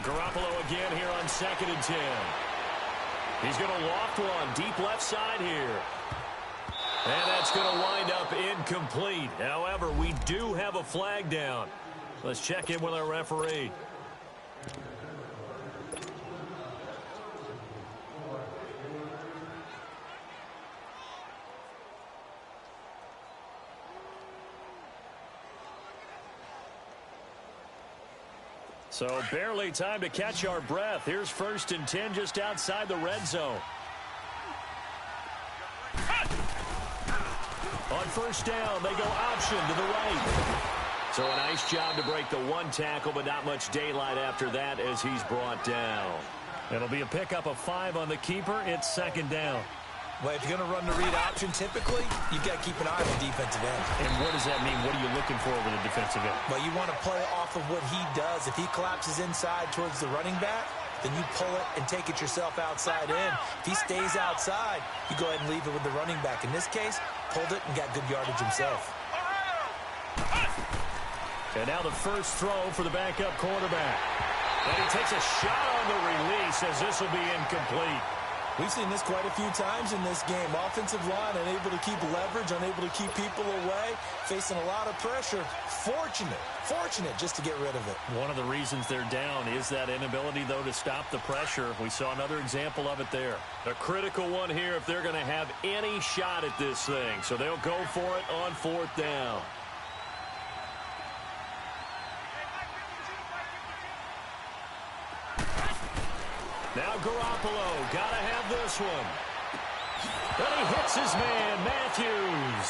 Garoppolo again here on 2nd and 10. He's going to loft one deep left side here. And that's going to wind up incomplete. However, we do have a flag down. Let's check in with our referee. So barely time to catch our breath. Here's 1st and 10 just outside the red zone. On 1st down, they go option to the right. So a nice job to break the one tackle, but not much daylight after that as he's brought down. It'll be a pickup of 5 on the keeper. It's 2nd down. Well, if you're going to run the read option, typically, you've got to keep an eye on the defensive end. And what does that mean? What are you looking for with the defensive end? Well, you want to play off of what he does. If he collapses inside towards the running back, then you pull it and take it yourself outside in. If he stays outside, you go ahead and leave it with the running back. In this case, pulled it and got good yardage himself. And now the first throw for the backup quarterback. And he takes a shot on the release as this will be incomplete. We've seen this quite a few times in this game. Offensive line unable to keep leverage, unable to keep people away, facing a lot of pressure. Fortunate just to get rid of it. One of the reasons they're down is that inability, though, to stop the pressure. We saw another example of it there. A critical one here if they're going to have any shot at this thing. So they'll go for it on 4th down. Now Garoppolo, gotta have this one. Then he hits his man, Matthews.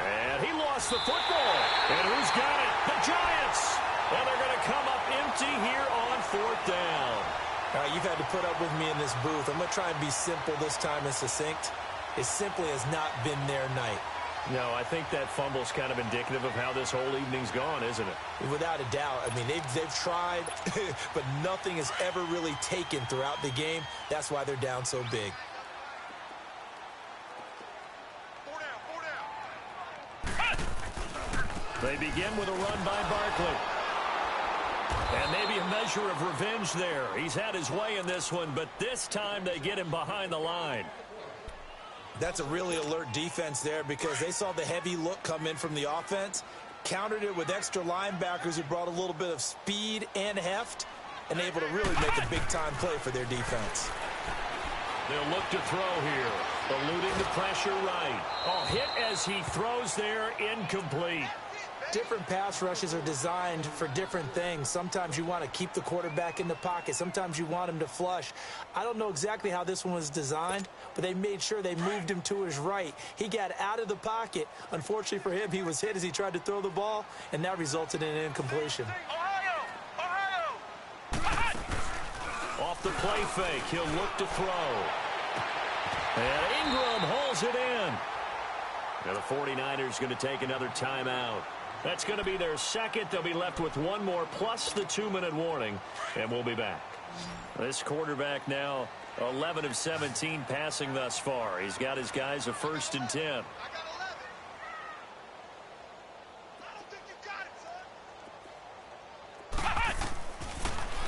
And he lost the football. And who's got it? The Giants. And they're going to come up empty here on 4th down. All right, you've had to put up with me in this booth. I'm going to try and be simple this time and succinct. It simply has not been their night. No, I think that fumble's kind of indicative of how this whole evening's gone, isn't it? Without a doubt. I mean, they've tried, but nothing has ever really taken throughout the game. That's why they're down so big. They begin with a run by Barkley. And maybe a measure of revenge there. He's had his way in this one, but this time they get him behind the line. That's a really alert defense there because they saw the heavy look come in from the offense, countered it with extra linebackers who brought a little bit of speed and heft, and able to really make a big-time play for their defense. They'll look to throw here, eluding the pressure right. Oh, hit as he throws there, incomplete. Different pass rushes are designed for different things. Sometimes you want to keep the quarterback in the pocket. Sometimes you want him to flush. I don't know exactly how this one was designed, but they made sure they moved him to his right. He got out of the pocket. Unfortunately for him, he was hit as he tried to throw the ball, and that resulted in an incompletion. Off the play fake, he'll look to throw. And Ingram holds it in. Now the 49ers going to take another timeout. That's going to be their second. They'll be left with one more plus the 2-minute warning, and we'll be back. This quarterback now 11 of 17 passing thus far. He's got his guys a 1st and 10.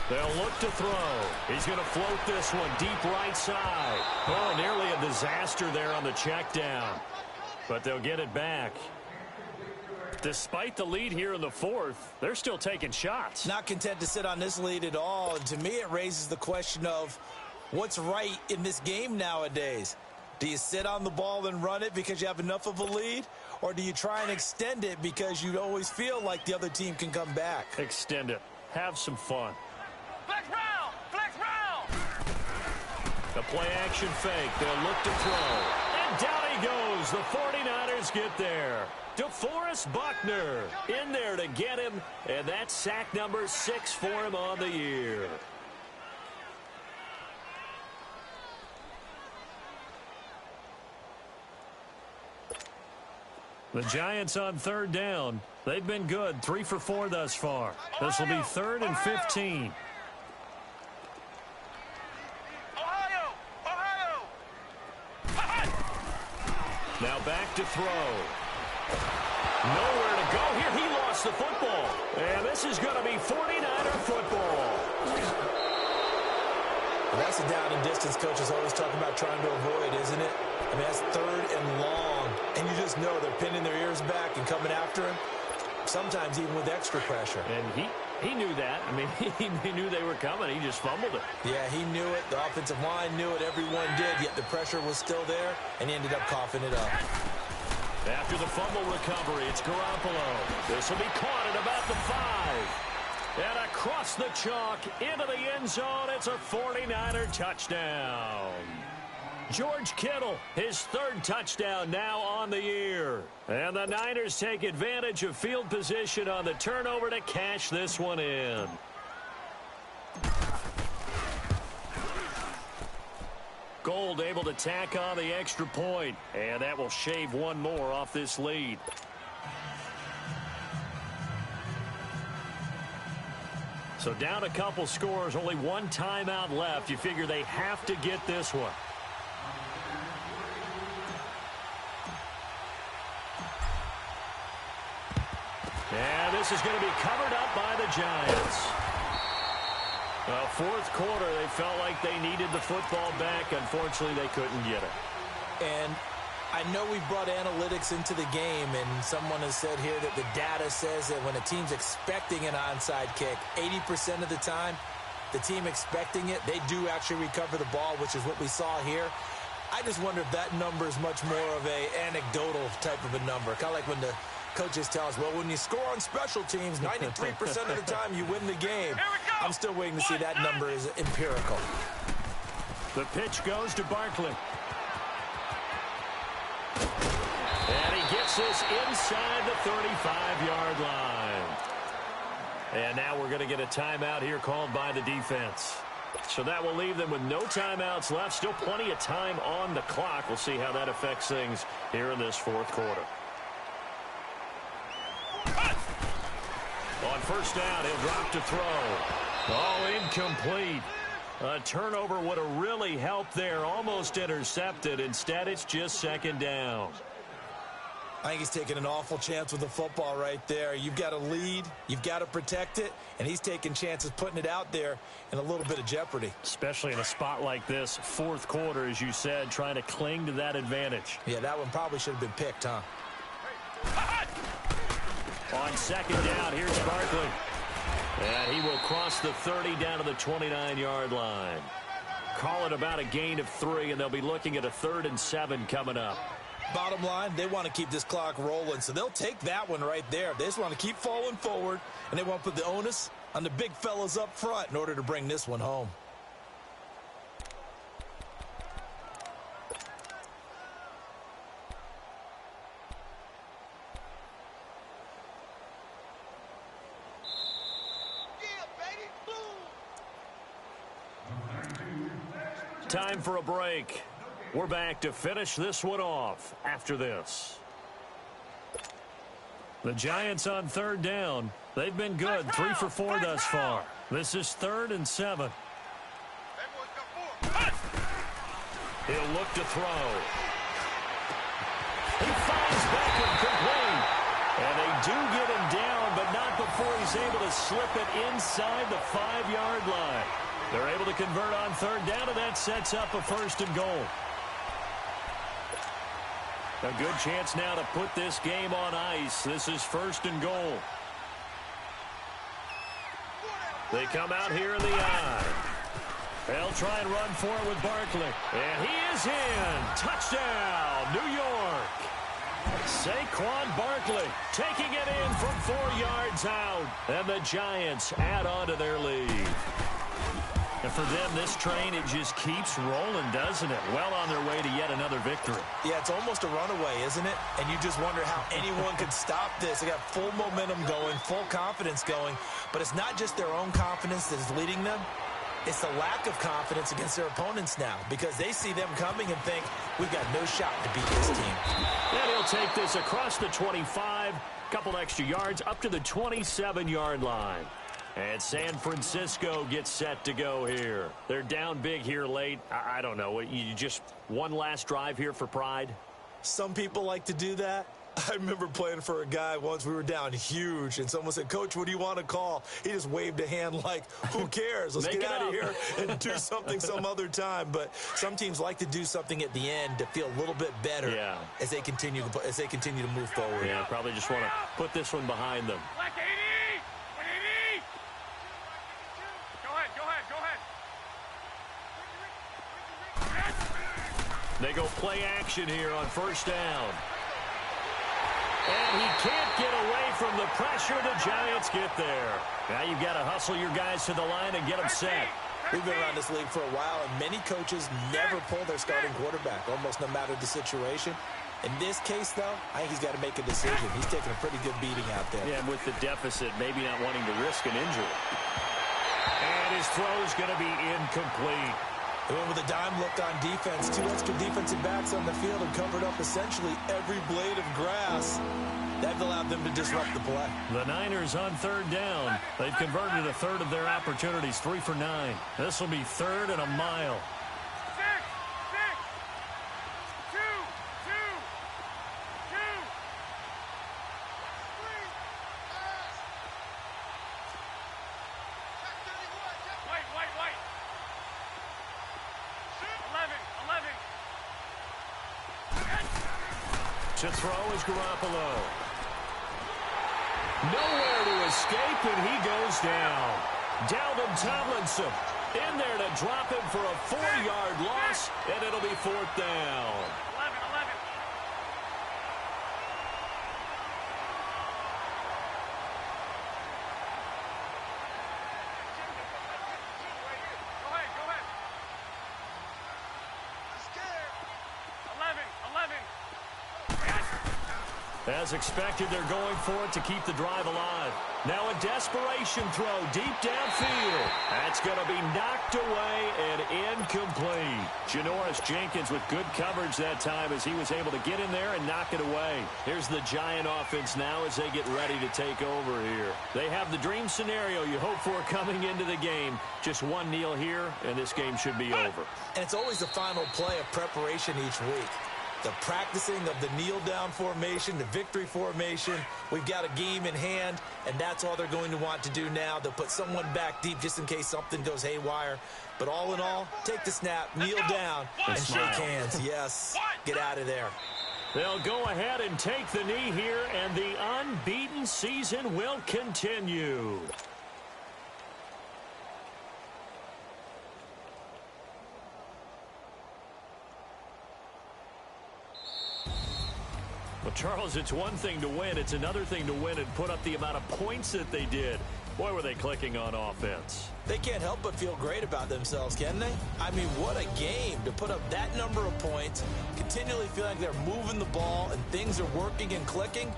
They'll look to throw. He's going to float this one deep right side. Oh, nearly a disaster there on the check down. But they'll get it back. Despite the lead here in the 4th, they're still taking shots. Not content to sit on this lead at all. And to me, it raises the question of what's right in this game nowadays. Do you sit on the ball and run it because you have enough of a lead? Or do you try and extend it because you always feel like the other team can come back? Extend it. Have some fun. Flex round! Flex round! The play action fake. They'll look to throw. And down he goes. The 49ers get there. DeForest Buckner in there to get him. And that's sack number 6 for him on the year. The Giants on third down. They've been good, 3 for 4 thus far. This will be 3rd and 15. Now back to throw. Nowhere to go here. He lost the football. And this is going to be 49er football. Well, that's a down and distance coaches always talking about trying to avoid, isn't it? I mean, that's 3rd and long. And you just know they're pinning their ears back and coming after him, sometimes even with extra pressure. And he knew that. I mean, he knew they were coming. He just fumbled it. Yeah, he knew it. The offensive line knew it. Everyone did, yet the pressure was still there, and he ended up coughing it up. After the fumble recovery, it's Garoppolo. This will be caught at about the 5. And across the chalk, into the end zone, it's a 49er touchdown. George Kittle, his 3rd touchdown now on the year. And the Niners take advantage of field position on the turnover to cash this one in. Gold able to tack on the extra point, and that will shave one more off this lead. So down a couple scores, only one timeout left. You figure they have to get this one. And this is going to be covered up by the Giants. Well, 4th quarter, they felt like they needed the football back. Unfortunately, they couldn't get it. And I know we brought analytics into the game, and someone has said here that the data says that when a team's expecting an onside kick, 80% of the time, the team expecting it, they do actually recover the ball, which is what we saw here. I just wonder if that number is much more of a anecdotal type of a number. Kind of like when the coaches tell us, well, when you score on special teams, 93% of the time you win the game. I'm still waiting to see that number is empirical. The pitch goes to Barkley. And he gets this inside the 35-yard line. And now we're going to get a timeout here called by the defense. So that will leave them with no timeouts left. Still plenty of time on the clock. We'll see how that affects things here in this 4th quarter. On first down, he'll drop to throw. Oh, incomplete. A turnover would have really helped there. Almost intercepted. Instead, it's just 2nd down. I think he's taking an awful chance with the football right there. You've got to lead. You've got to protect it. And he's taking chances putting it out there in a little bit of jeopardy. Especially in a spot like this, 4th quarter, as you said, trying to cling to that advantage. Yeah, that one probably should have been picked, huh? On 2nd down, here's Barkley. And he will cross the 30 down to the 29-yard line. Call it about a gain of 3, and they'll be looking at a 3rd and 7 coming up. Bottom line, they want to keep this clock rolling, so they'll take that one right there. They just want to keep falling forward, and they want to put the onus on the big fellas up front in order to bring this one home. Time for a break. We're back to finish this one off after this. The Giants on 3rd down. They've been good, 3 for 4 thus far. This is 3rd and 7. He'll look to throw. He finds Beckham complete. And they do get him down, but not before he's able to slip it inside the 5-yard line. They're able to convert on 3rd down, and that sets up a 1st and goal. A good chance now to put this game on ice. This is 1st and goal. They come out here in the eye. They'll try and run for it with Barkley. And he is in. Touchdown, New York. Saquon Barkley taking it in from 4 yards out. And the Giants add on to their lead. And for them, this train, it just keeps rolling, doesn't it? Well on their way to yet another victory. Yeah, it's almost a runaway, isn't it? And you just wonder how anyone could stop this. They got full momentum going, full confidence going. But it's not just their own confidence that is leading them. It's the lack of confidence against their opponents now because they see them coming and think, we've got no shot to beat this team. And he'll take this across the 25, couple extra yards up to the 27-yard line. And San Francisco gets set to go here. They're down big here late. I don't know. You just one last drive here for pride? Some people like to do that. I remember playing for a guy once. We were down huge, and someone said, Coach, what do you want to call? He just waved a hand like, who cares? Let's get out of here and do something some other time. But some teams like to do something at the end to feel a little bit better as they continue to move forward. Yeah, probably just want to put this one behind them. They go play action here on first down. And he can't get away from the pressure. The Giants get there. Now you've got to hustle your guys to the line and get them set. We've been around this league for a while, and many coaches never pull their starting quarterback, almost no matter the situation. In this case, though, I think he's got to make a decision. He's taking a pretty good beating out there. Yeah, and with the deficit, maybe not wanting to risk an injury. And his throw's going to be incomplete. They went with a dime look on defense. 2 extra defensive backs on the field and covered up essentially every blade of grass. That allowed them to disrupt the play. The Niners on third down. They've converted a third of their opportunities, 3 for 9. This will be third and a mile. 6, 2, 2, 3. White. 11. To throw is Garoppolo. Nowhere to escape, and he goes down. Dalvin Tomlinson in there to drop him for a 4-yard loss, and it'll be fourth down. 11. Go ahead. I'm scared. 11. As expected, they're going for it to keep the drive alive. Now a desperation throw deep downfield. That's going to be knocked away and incomplete. Janoris Jenkins with good coverage that time as he was able to get in there and knock it away. Here's the Giant offense now as they get ready to take over here. They have the dream scenario you hope for coming into the game. Just one kneel here, and this game should be over. And it's always the final play of preparation each week. The practicing of the kneel-down formation, the victory formation. We've got a game in hand, and that's all they're going to want to do now. They'll put someone back deep just in case something goes haywire. But all in all, take the snap, kneel down, and shake hands. Yes, get out of there. They'll go ahead and take the knee here, and the unbeaten season will continue. Well, Charles, it's one thing to win. It's another thing to win and put up the amount of points that they did. Boy, were they clicking on offense. They can't help but feel great about themselves, can they? I mean, what a game to put up that number of points, continually feel like they're moving the ball and things are working and clicking.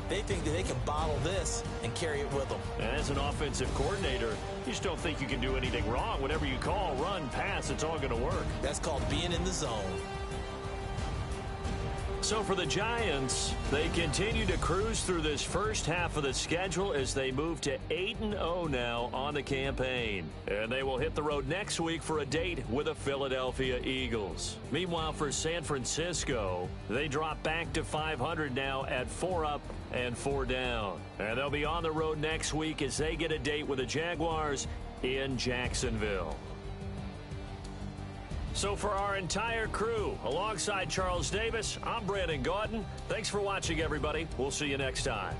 They think that they can bottle this and carry it with them. And as an offensive coordinator, you just don't think you can do anything wrong. Whatever you call, run, pass, it's all going to work. That's called being in the zone. So for the Giants, they continue to cruise through this first half of the schedule as they move to 8-0 now on the campaign. And they will hit the road next week for a date with the Philadelphia Eagles. Meanwhile, for San Francisco, they drop back to 500 now at 4 up and 4 down. And they'll be on the road next week as they get a date with the Jaguars in Jacksonville. So for our entire crew, alongside Charles Davis, I'm Brandon Gaudin. Thanks for watching, everybody. We'll see you next time.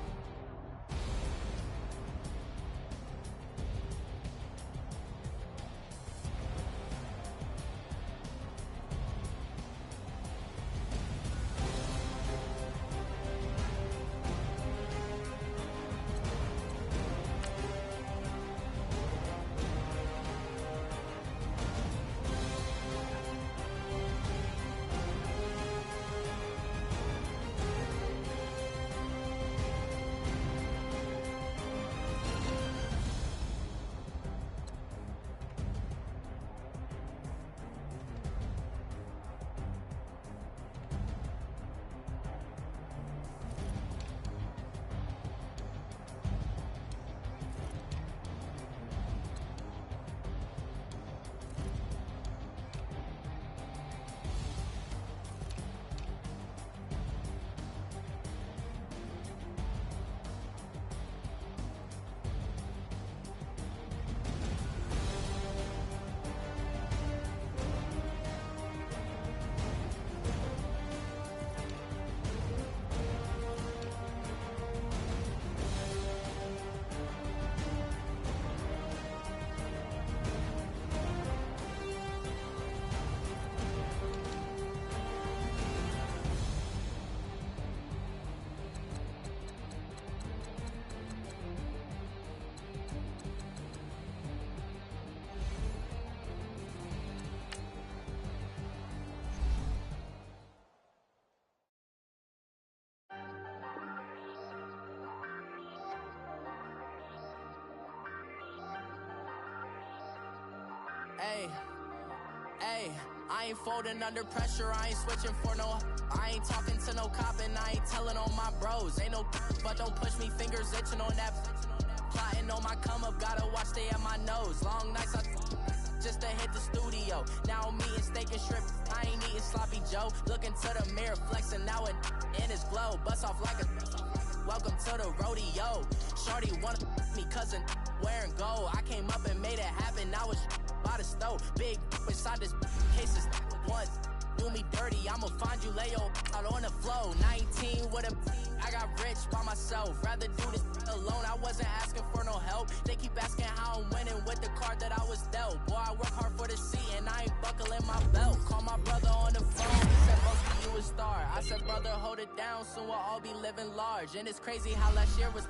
Ayy, I ain't folding under pressure, I ain't switching for no. I ain't talking to no cop and I ain't telling on my bros. Ain't no but don't push me, fingers itching on that. Plotting on my come up, gotta watch stay at my nose. Long nights I just to hit the studio. Now I'm eating steak and shrimp, I ain't eating sloppy Joe. Looking to the mirror, flexing now it in his glow. Bust off like a welcome to the rodeo. Shorty wanna me cousin wearing gold. I came up and made it happen, now it's by the stove. Big inside this case is once do me dirty, I'ma find you lay your out on the floor. 19 with a I got rich by myself. Rather do this alone, I wasn't asking for no help. They keep asking how I'm winning with the card that I was dealt. Boy, I work hard for the seat and I ain't buckling my belt. Call my brother on the phone, he said most of you a star. I said brother hold it down, soon we'll all be living large. And it's crazy how last year was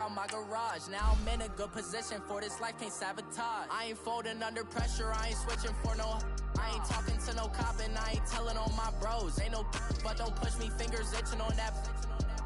on my garage. Now I'm in a good position for this life, can't sabotage. I ain't folding under pressure, I ain't switching for no. I ain't talking to no cop and I ain't telling on my bros. Ain't no but don't push me, fingers itching on that.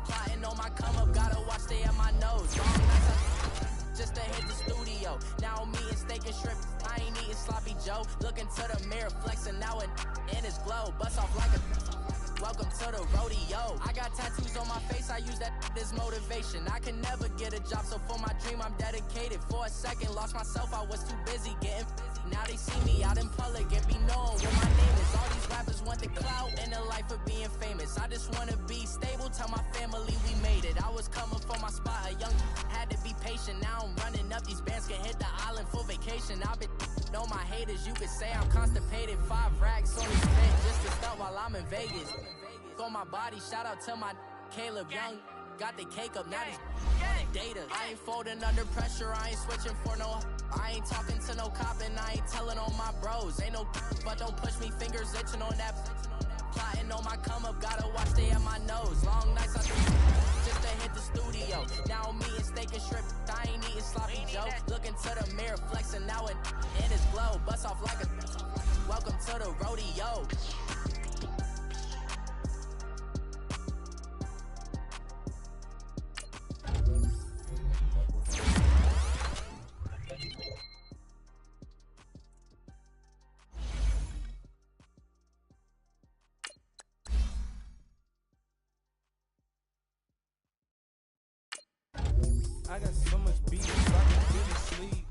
Plotting on my come up, gotta watch stay at my nose. Long nights just to hit the studio. Now I'm eating steak and shrimp, I ain't eating sloppy Joe. Looking to the mirror, flexing now it in his glow. Bust off like a welcome to the rodeo. I got tattoos on my face, I use that as motivation. I can never get a job, so for my dream I'm dedicated. For a second, lost myself, I was too busy getting busy. Now they see me out in public and be known what my name is. All these rappers want the clout and the life of being famous. I just wanna be stable, tell my family we made it. I was coming for my spot, a young had to be patient. Now I'm running up, these bands can hit the island for vacation. I've been know my haters, you could say I'm constipated. 5 racks on his fit just to start while I'm in Vegas. On my body, shout out to my Caleb Young. Got the cake up, now these data. I ain't folding under pressure, I ain't switching for no. I ain't talking to no cop and I ain't telling on my bros. Ain't no but don't push me, fingers itching on that. Plotting on my come up, gotta watch stay at my nose. Long nights I just to hit the studio. Now I'm eating steak and shrimp, I ain't eating sloppy Joe. Looking to the mirror, flexing now it in his glow. Bust off like a welcome to the rodeo. I got so much beef, I can really sleep.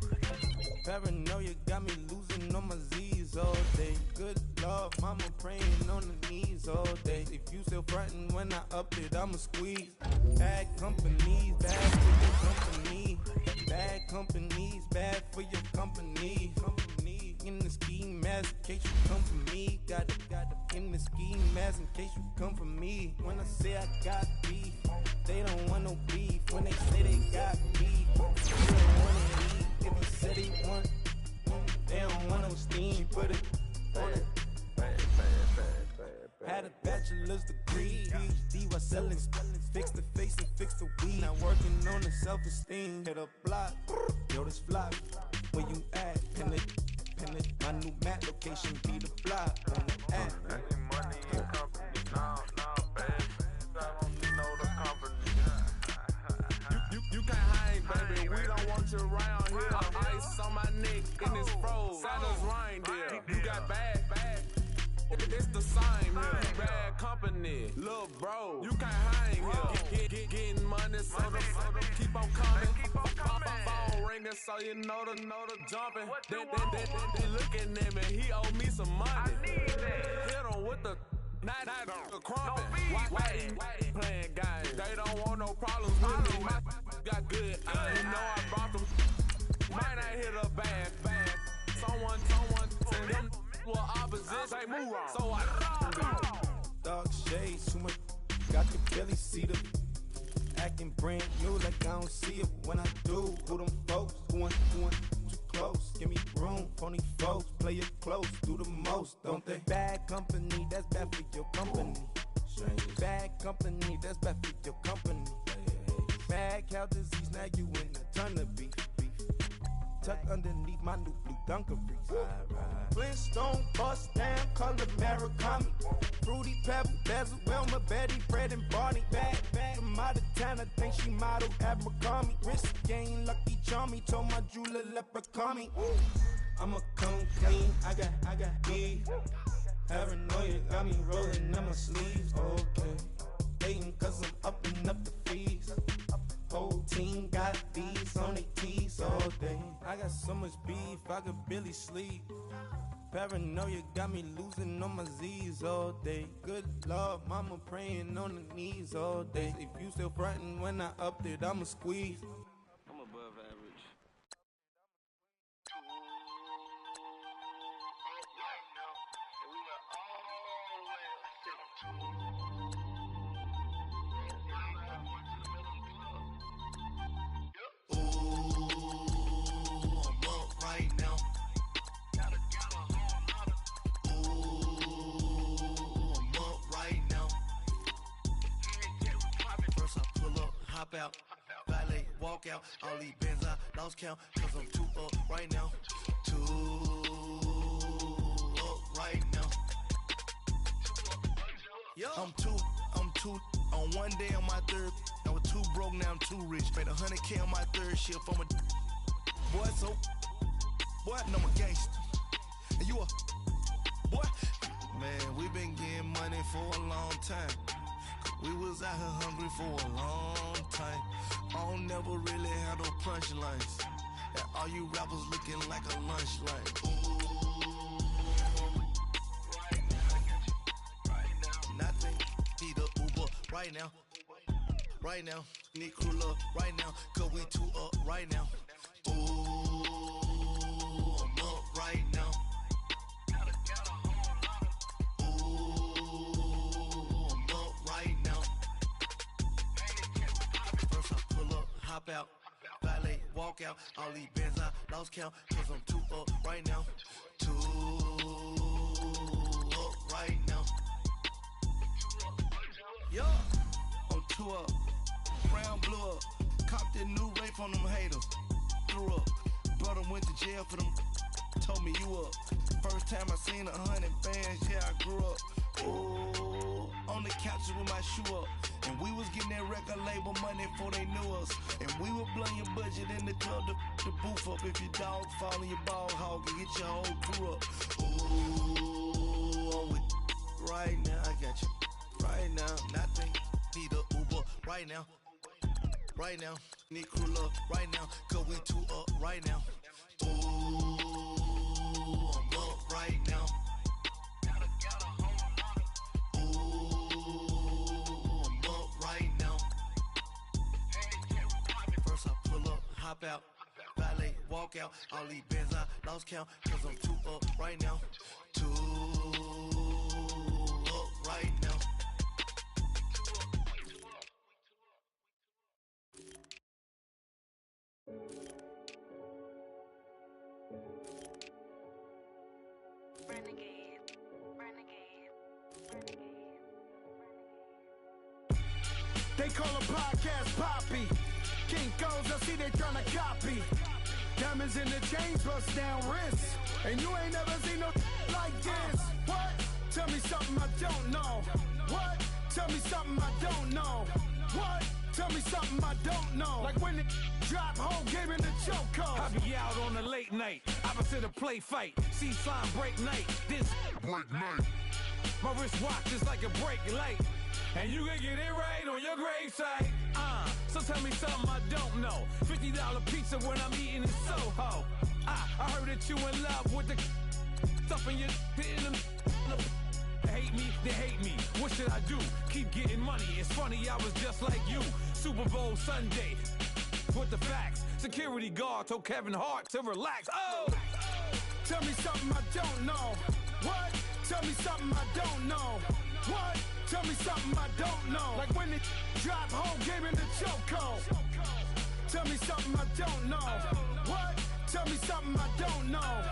Paranoia got me losing on my Z's all day. Good Lord, mama praying on the knees all day. If you still frontin' when I up it, I'ma squeeze. Bad companies, bad for your company. Bad companies, bad for your company. In the ski mask, in case you come for me. Got it in the ski mask, in case you come for me. When I say I got beef, they don't want no beef. When they say they got beef, they don't want to eat. If you said they want, they don't want no steam. She put it on it. Had a bachelor's degree, PhD while selling. Fix the face and fix the weed. Now working on the self-esteem. Hit a block, yo this fly. Where you at? Pin it. My new map location be the block on the app. Any money in company, no, baby. I don't know the company. You can't hang, baby. We don't want you around here. Ice on my neck in this fro. Santa's reindeer. You got bad. It's the same here. Bad company, little bro. You can't hang here. Getting money, so the keep on coming. Phone ringing, so you know the jumping. They looking at me. He owe me some money. Hit him with the night crumping. Why playing games? They don't want no problems with me. Got good aim. You know I brought them. Might not hit a bad. Someone send them. Well, opposition, say move on. So I Dark shades, too much. Got the belly see the acting brand new like I don't see it when I do. Who them folks? Who want too close? Give me room, phony folks. Play it close, do the most, don't they? Bad company, that's bad for your company. Bad company, that's bad for your company. Bad cow disease, now you in the ton of beef. Tucked underneath my new blue Dunkaroos. Flintstone, bust down, color Murakami. Fruity Pebble, Bezel, Wilma, Betty, Fred, and Barney. Bad, from out of town, I think she model at McCarmy. Wrist game, Lucky charm me. Told my jeweler leprechaun me. I'ma come clean. I got beef. Paranoia got me rolling on my sleeves. Okay, dating 'cause I'm upping up the fees. Whole team got these on their tees all day. I got so much beef, I could barely sleep. Paranoia got me losing on my Z's all day. Good Lord, mama praying on the knees all day. If you still frontin' when I upped it, I'ma squeeze. I'm above average. Out, valet, walk out, all these bands I lost count, 'cause I'm too up right now, too up right now. Yo. I'm too, on one day on my third, I was too broke, now I'm too rich, made 100K on my third shift, I'm a boy, so, boy, I know I'm a gangster, and you a, boy, man, we been getting money for a long time. We was out here hungry for a long time. I don't never really have no punchlines. And all you rappers looking like a lunch line. Nothing. Need a Uber right now. Right now. Need crew love right now. 'Cause we too up right now. Ooh, I'm up right now. Hop out, valet, walk out, all these bands I lost count, 'cause I'm too up right now, too up right now. Yo, I'm too up, brown blew up, copped that new rape on them haters, threw up, brother went to jail for them, told me you up, first time I seen 100 bands, yeah I grew up, ooh, on the couches with my shoe up. And we was getting that record label money before they knew us. And we were blowing your budget in the club to boof up. If your dog fall in your ball hog and get your whole crew up. Ooh, I'm with right now. I got you right now. Nothing. Need a Uber right now. Right now. Need crew love right now. 'Cause we too up right now. Ooh, I'm up right now. Hop out, valet, walk out, all these bands I lost count, 'cause I'm too up right now, too up right now. Renegade. They call a podcast Poppy. Kinkos, I see they tryna copy. Diamonds in the chains, bust down wrists. And you ain't never seen no like this. What? Tell me something I don't know. What? Tell me something I don't know. What? Tell me something I don't know. Like when it drop home, game in the chokehold. I be out on a late night, opposite a play fight. See sign break night, this break night. My wristwatch is like a break light. And you can get it right on your gravesite. So tell me something I don't know. $50 pizza when I'm eating in Soho. I heard that you in love with the stuff in your hitting them. They hate me, they hate me. What should I do? Keep getting money. It's funny, I was just like you. Super Bowl Sunday. With the facts. Security guard told Kevin Hart to relax. Oh! Tell me something I don't know. What? Tell me something I don't know. What? Tell me something I don't know. Like when it drop home, game in the chokehold. Tell me something I don't know. What? Tell me something I don't know.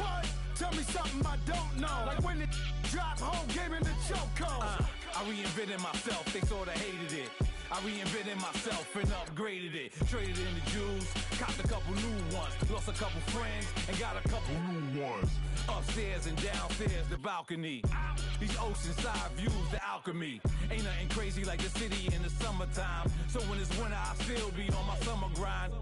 What? Tell me something I don't know. Like when it drop home, game in the chokehold. I reinvented myself, they sorta hated it. I reinvented myself and upgraded it. Traded in the jewels, copped a couple new ones. Lost a couple friends and got a couple new ones. Upstairs and downstairs, the balcony. These oceanside views, the alchemy. Ain't nothing crazy like the city in the summertime. So when it's winter, I still be on my summer grind.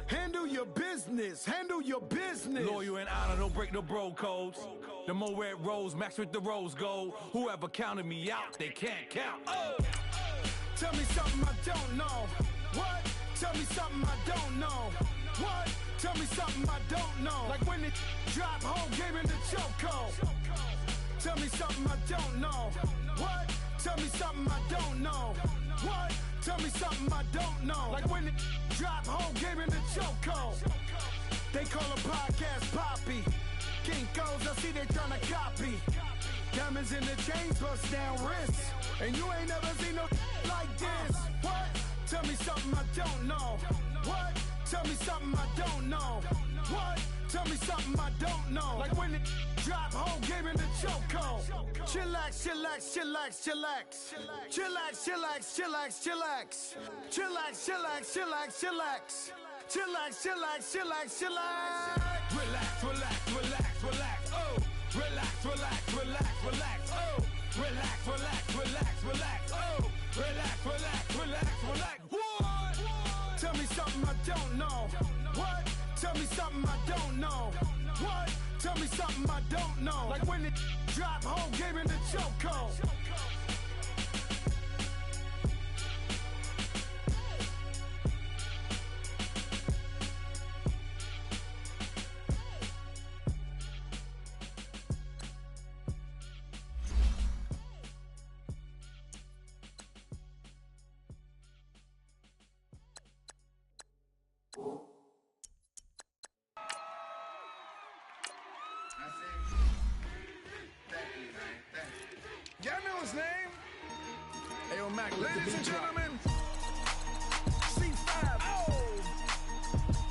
Handle your business. Handle your business. Loyal and honor, don't break no bro codes. The more red rose match with the rose gold. Whoever counted me out, they can't count. Oh! Tell me something I don't know. What? Tell me something I don't know. What? Tell me something I don't know. Like when it drop, whole game in the chokehold. Tell me something I don't know. What? Tell me something I don't know. What? Tell me something I don't know. Like when it drop, whole game in the chokehold. They call a podcast Poppy. Kinkos, I see they tryna copy. Diamonds in the chains, bust down wrists. And you ain't never seen no like this. What? Tell me something I don't know. What? Tell me something I don't know. What? Tell me something I don't know. Like when it drop, whole game in the chokehold. Chillax, chillax, chillax, chillax. Chillax, chillax, chillax, chillax. Chillax, chillax, chillax, chillax. Chillax, chillax, chillax, chillax. Relax, relax, relax, relax. Oh! Relax, relax, relax, relax. Oh! Relax, relax, relax, relax. Oh! Relax, relax, relax, relax. What? Tell me something I don't know. What? Tell me something I don't know. What? Tell me something I don't know. Like when it drop, whole game in the chokehold. Y'all know his name? Hey, yo, Mac, Ladies and gentlemen, C5. Oh!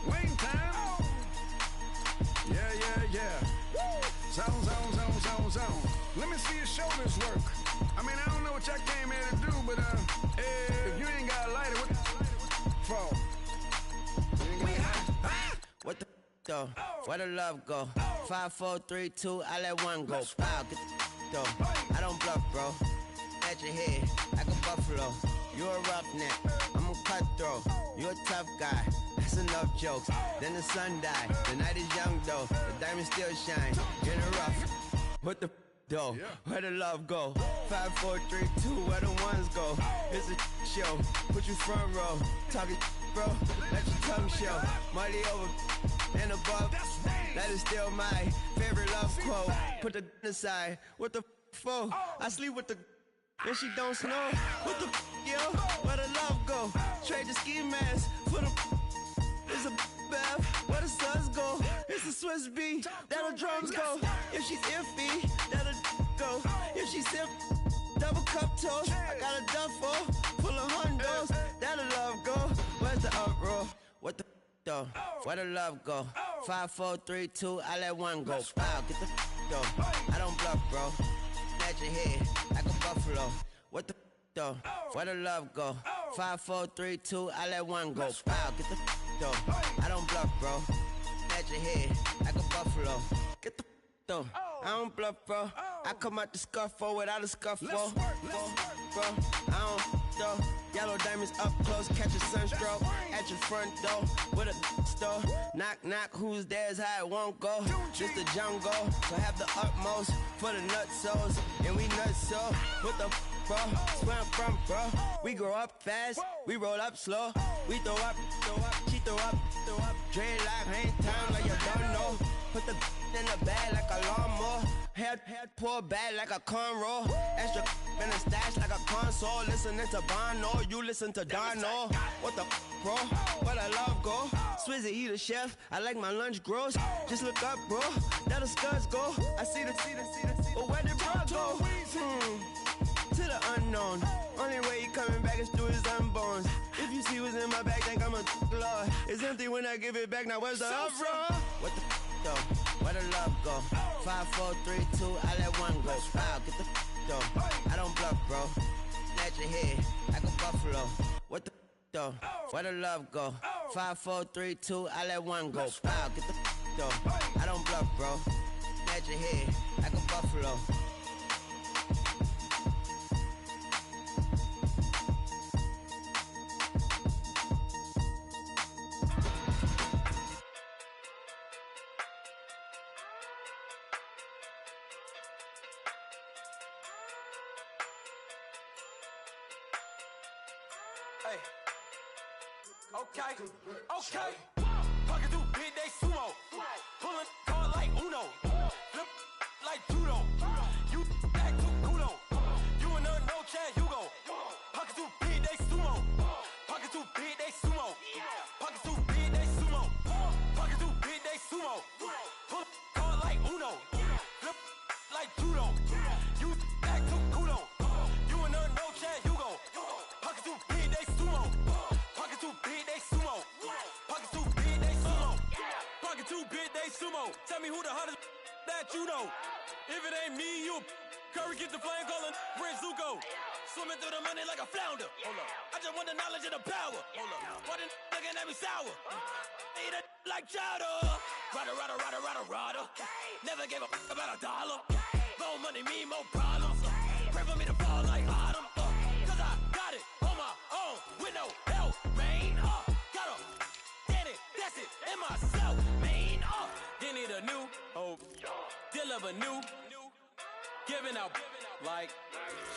Wayne time. Oh! Yeah. Zone. Let me see your shoulders work. I mean, I don't know what y'all came here to do, but if you ain't got a lighter, what for? What the though? Where the love go? 5, 4, 3, 2, I let one go. Wow, get the though. I don't bluff, bro. At your head, like a buffalo. You a roughneck, I'm a cutthroat. You a tough guy, that's enough jokes. Then the sun died, the night is young though. The diamonds still shine, in the rough. What the though? Where the love go? 5, 4, 3, 2, where the ones go? It's a show, put you front row. Talking bro, let your tongue show. Money over and above, that is still my favorite love quote. Put the aside, what the for? I sleep with the and she don't snow. What the yo? Where the love go? Trade the ski mask for the it's a bath. Where the suns go? It's a Swiss B. That'll drums go. If she's iffy, that'll go. If she's sip, double cup toast. I got a duffel full of hundos. That'll love go. Where's the uproar? What the though? Where the love go? 5, 4, 3, 2, I let one go. Wow, get the though. I don't bluff, bro. At your head, like a buffalo. What the though? Where the love go? 5, 4, 3, 2, I let one go. Wow, get the though. I don't bluff, bro. At your head, like a buffalo. Get the though. I don't bluff, bro. I come out the scuffle without a scuffle. Bro, I don't though. Yellow diamonds up close, catch a sunstroke at your front door with a store. Knock, knock, who's there's how it won't go. Just the jungle, so have the utmost for the nutsos. And we nuts so, what the bro? Where I'm from, bro. We grow up fast, we roll up slow. We throw up, she throw up. Dreadlock, ain't time like you don't know. Put the in the bag like a lawnmower. Head pull back like a cornrow. Extra in the stash like a console. Listening to Bono, you listen to Dono. What the bro? Where the love go? Swizzy, he the chef. I like my lunch gross. Just look up, bro. That the scuds go. I see the. But where did bro go? To the unknown. Only way he coming back is through his unborns. If you see what's in my bag, think I'm a lord. It's empty when I give it back. Now where's the uproar? What the though? Where the love go? 5, 4, 3, 2, I let one go. Wow, get the though. I don't bluff, bro. At your head, like a buffalo. What the though? Where the love go? 5, 4, 3, 2, I let one go. Wow, get the though. I don't bluff, bro. At your head, like a buffalo. Okay. Pocket too big, they sumo. Pulling card like Uno. Flip like judo. You act too culo. You and her no Chad Hugo. Pocket too big, they sumo. Pocket too big, they sumo. Pocket too big, they sumo. Pocket too big, they sumo. Pull card like Uno. Flip like judo. You act too culo. You and her no Chad Hugo. Pocket too big, they sumo. Pocket too big, they sumo. Pocket too big, they sumo. Pocket too big, they sumo. Tell me who the hottest that you know. If it ain't me, you Curry get the flame calling Prince Zuko. Swimming through the money like a flounder. Hold up. I just want the knowledge and the power. Hold up. Why the looking at me sour? Eat it like chowder. Rada. Never gave a about $1. More money, me, more problems. Pray for me to fall like autumn. Cause I got it on my own with no help, man. Got a that's it, in myself, man. They need a new hope, deal of a new, giving out like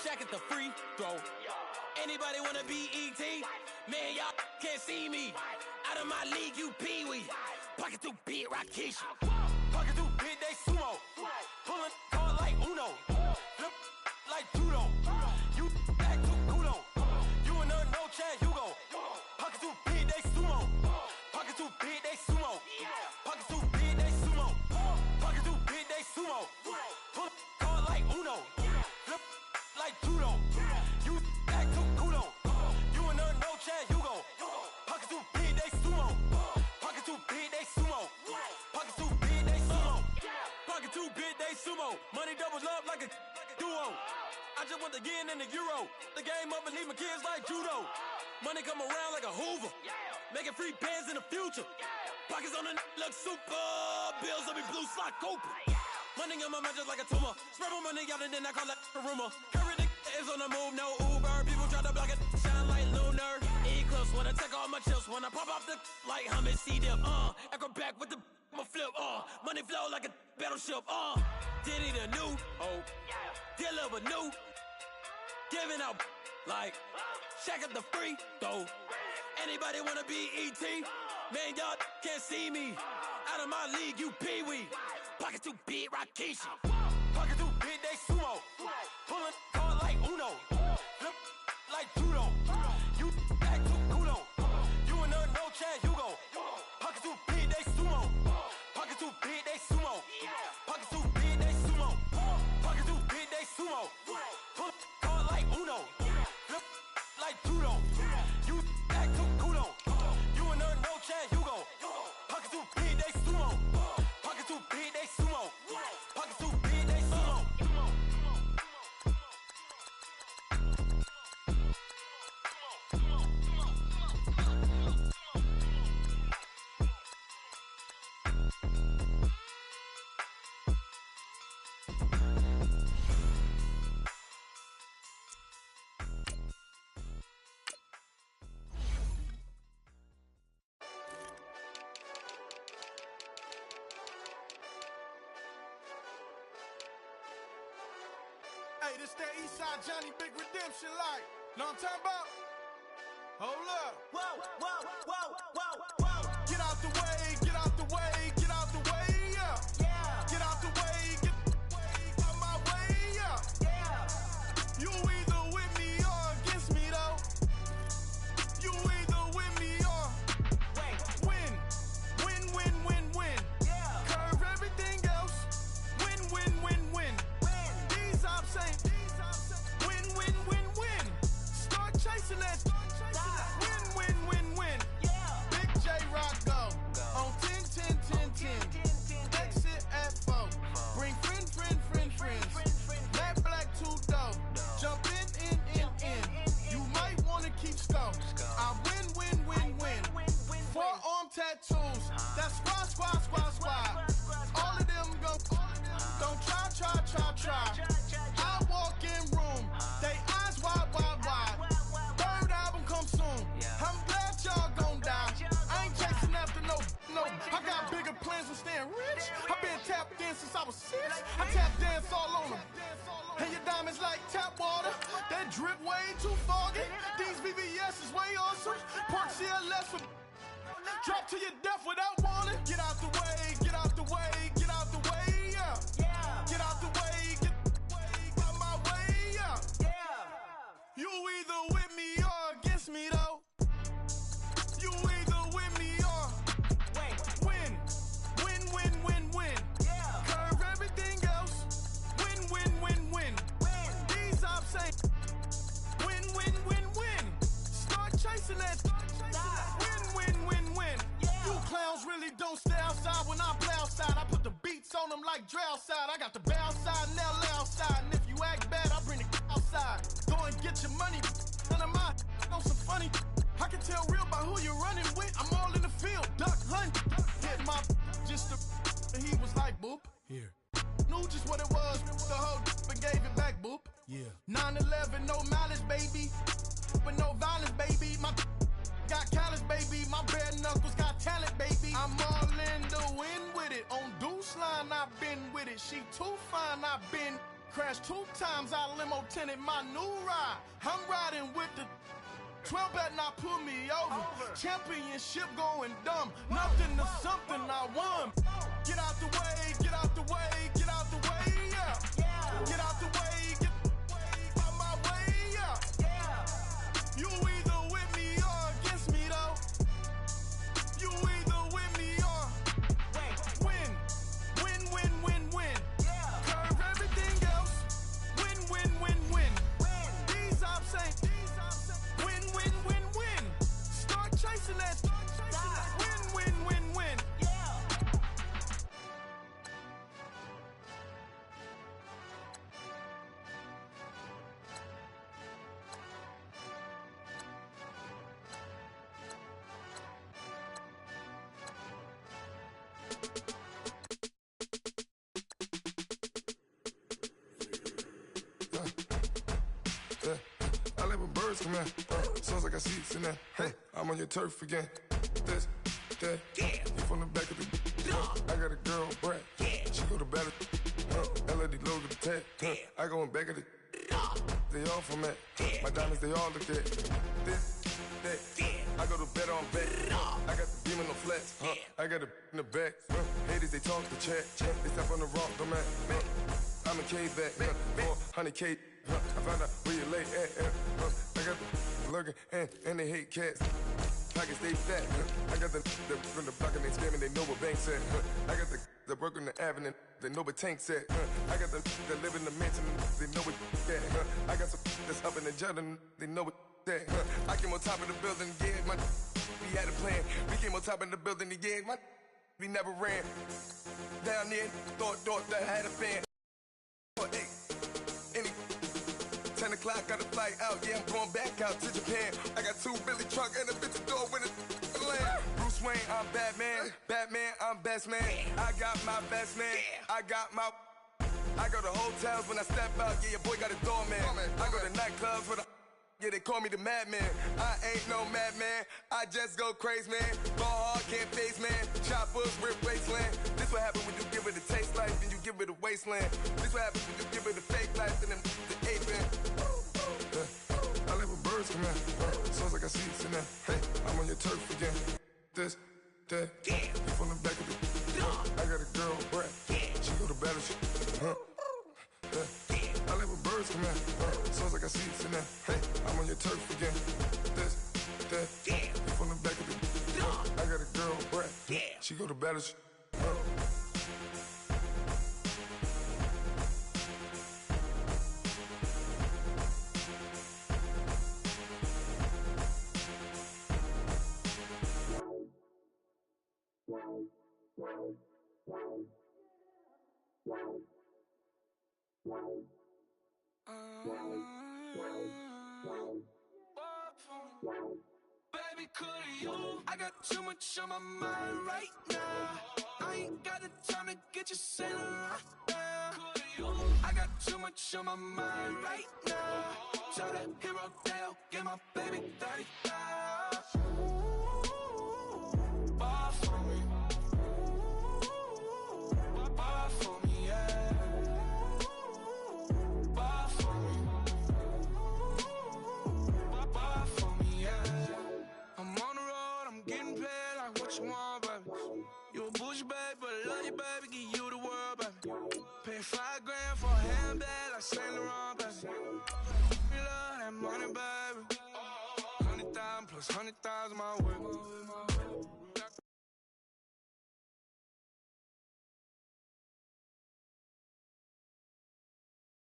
Shaq at the free throw. Anybody wanna be ET? Man, y'all can't see me. Out of my league, you pee-wee. Pocket too big, Rakishi. Pocket too big, they sumo. Pulling card like Uno. Flip like judo. You act too culo. You and her no Chad Hugo. Pocket too big, they sumo. Pocket too big, they sumo. Pocket too big, they sumo. Pocket too big, they sumo. Pull card like Uno. Flip like judo. You act too culo. You and her no Chad Hugo. Pocket too big, they sumo. Pocket too big, they sumo. Pocket too big, they sumo. Pocket too big, they sumo. Money doubles up like a duo. I just want the yen and the euro. The game up and leave my kids like judo. Money come around like a Hoover. Making free bands in the future. Pockets on the look super. Bills on me blue slot Cooper. Money on my mind just like a tumor. Spread my money out and then I call that a rumor. Curry the is on the move, no Uber. People try to block it, shine like lunar. Eclipse when I take all my chips. When I pop off the like hummus C-dip. Echo back with the flip. Money flow like a battleship. Diddy the new hope. Deliver new. Giving out like Shaq at the free throw. Anybody wanna be ET? Man, y'all can't see me. Out of my league, you pee-wee. Pocket too big, Rakishi. Pocket too big, they sumo. Pulling card like Uno. Flip like judo. You act too culo. You and her no Chad Hugo. Pocket too big, they sumo. Pocket too big, they sumo. Pocket too big, they sumo. Pocket too big, they sumo. Pull card like Uno. Flip like judo. You act too culo. You and her no Chad Hugo. Pocket too big, they sumo. Pocket too big, they sumo. Pocket too big, they sumo. Hey, this that Eastside Johnny Big Redemption like. Know what I'm talking about? Hold up. Whoa. Get out the way, get out the way, get out the way, yeah. Get out the way, get out my way, yeah. You either with me or against me, though. You either with me or win. Curve everything else. Win. These ops ain't win. Start chasing that. Win. Big J Rock go on 10. Exit at 4. Bring friends. Matt Black 2 dough. Jump in. You might wanna keep score. I win. Forearm tattoos. That's squad. All of them go. Don't try. I walk in room. They eyes wide. Third album come soon. I'm glad y'all gon' die. I ain't chasing after no. I got bigger plans than staying rich. I've been tapped in since I was 6. I tap dance all on them. And your diamonds like tap water. That drip way too foggy. These VVS is way awesome. Park CLS That's what. Drop to your death without warning. Get out the way, get out the way, get out the way, yeah. Get out the way, get out my way, yeah. You either with me or against me, though. You either with me or win. Win. Curve everything else. Win. These ops say win. Start chasing that. Win. You clowns really don't stay outside when I play outside. I put the beats on them like Dre outside. I got the bow side and LA outside. And if you act bad, I bring the outside. Go and get your money. None of my know some funny. I can tell real by who you're running with. I'm all in the field. Duck hunt. Hit my just the and he was like boop. Here. Knew just what it was. The whole and gave it back boop. Yeah. 9/11, no malice, baby. But no violence, baby. My got callous, baby. My bare knuckles got talent, baby. I'm all in the win with it. On Deuce line, I've been with it. She too fine, I've been crashed 2 times. I limo tinted my new ride. I'm riding with the 12 better not pull me over. Championship going dumb. Nothing to something I won. Get out the way, get out the way, get out the way, yeah. Get out the way, get out my way, yeah. You either with me or against me, though. You either with me or win. Curve everything else. Win. These ops say win. Start chasing that. Win. I like when birds come in. Sounds like I see seats in there. Hey, I'm on your turf again. This, that, you from the back of the. I got a girl, Brad. She go to battle. LED logo the tag. I go in back of the. They all from that. My diamonds, they all look at. This, that. I go to bed on bed. I got the beam in the flats. I got it in the back. Haters, they talk the chat. They step on the rock, the man. I'm a K-back. 400K. I found out where you lay at. I got the lurking and they hate cats. Pockets stay fat. I got the from the block and they scamming, they know what banks at. I got the work on the avenue, they know what tanks at. I got the live in the mansion, they know what that. I got some that's up in the Jordan, they know what that. I came on top of the building, yeah, my we had a plan. We came on top of the building, yeah, my we never ran. Down there, thought that I had a fan. 10 o'clock, got a flight out, yeah, I'm going back out to Japan. I got 2 Billy truck and a bitch door with a land. Bruce Wayne, I'm Batman. Batman, I'm best man. I got my best man. I got my. I go to hotels when I step out, yeah, your boy got a doorman. I go to nightclubs with a. Yeah, they call me the madman. I ain't no madman. I just go crazy, man. Ball hard, can't face, man. Choppers, rip wasteland. This what happen when you give it a taste life and you give it a wasteland. This what happen when you give it a fake life and then the ape in. I live with birds come in. Sounds like I see it in there. Hey, I'm on your turf again. This, that, you from the back of the. I got a girl, Brad. She go to battle. I live with birds come in. Sounds like I see it in there. Hey, I'm on your turf again. This, that, you from the back of the. I got a girl, Brad. She go to battle. Baby, could you? I got too much on my mind right now. I ain't got the time to get you sitting right now. I got too much on my mind right now. Tell that hero Dale, get my baby 30,000. Bar for me. Bar for me, yeah. Bar for me. Bar for me, yeah. I'm on the road, I'm baby, give you the world, baby. Pay $5 grand for a handbag like Saint Laurent, baby. You love that money, baby. 100,000 plus 100,000 my way.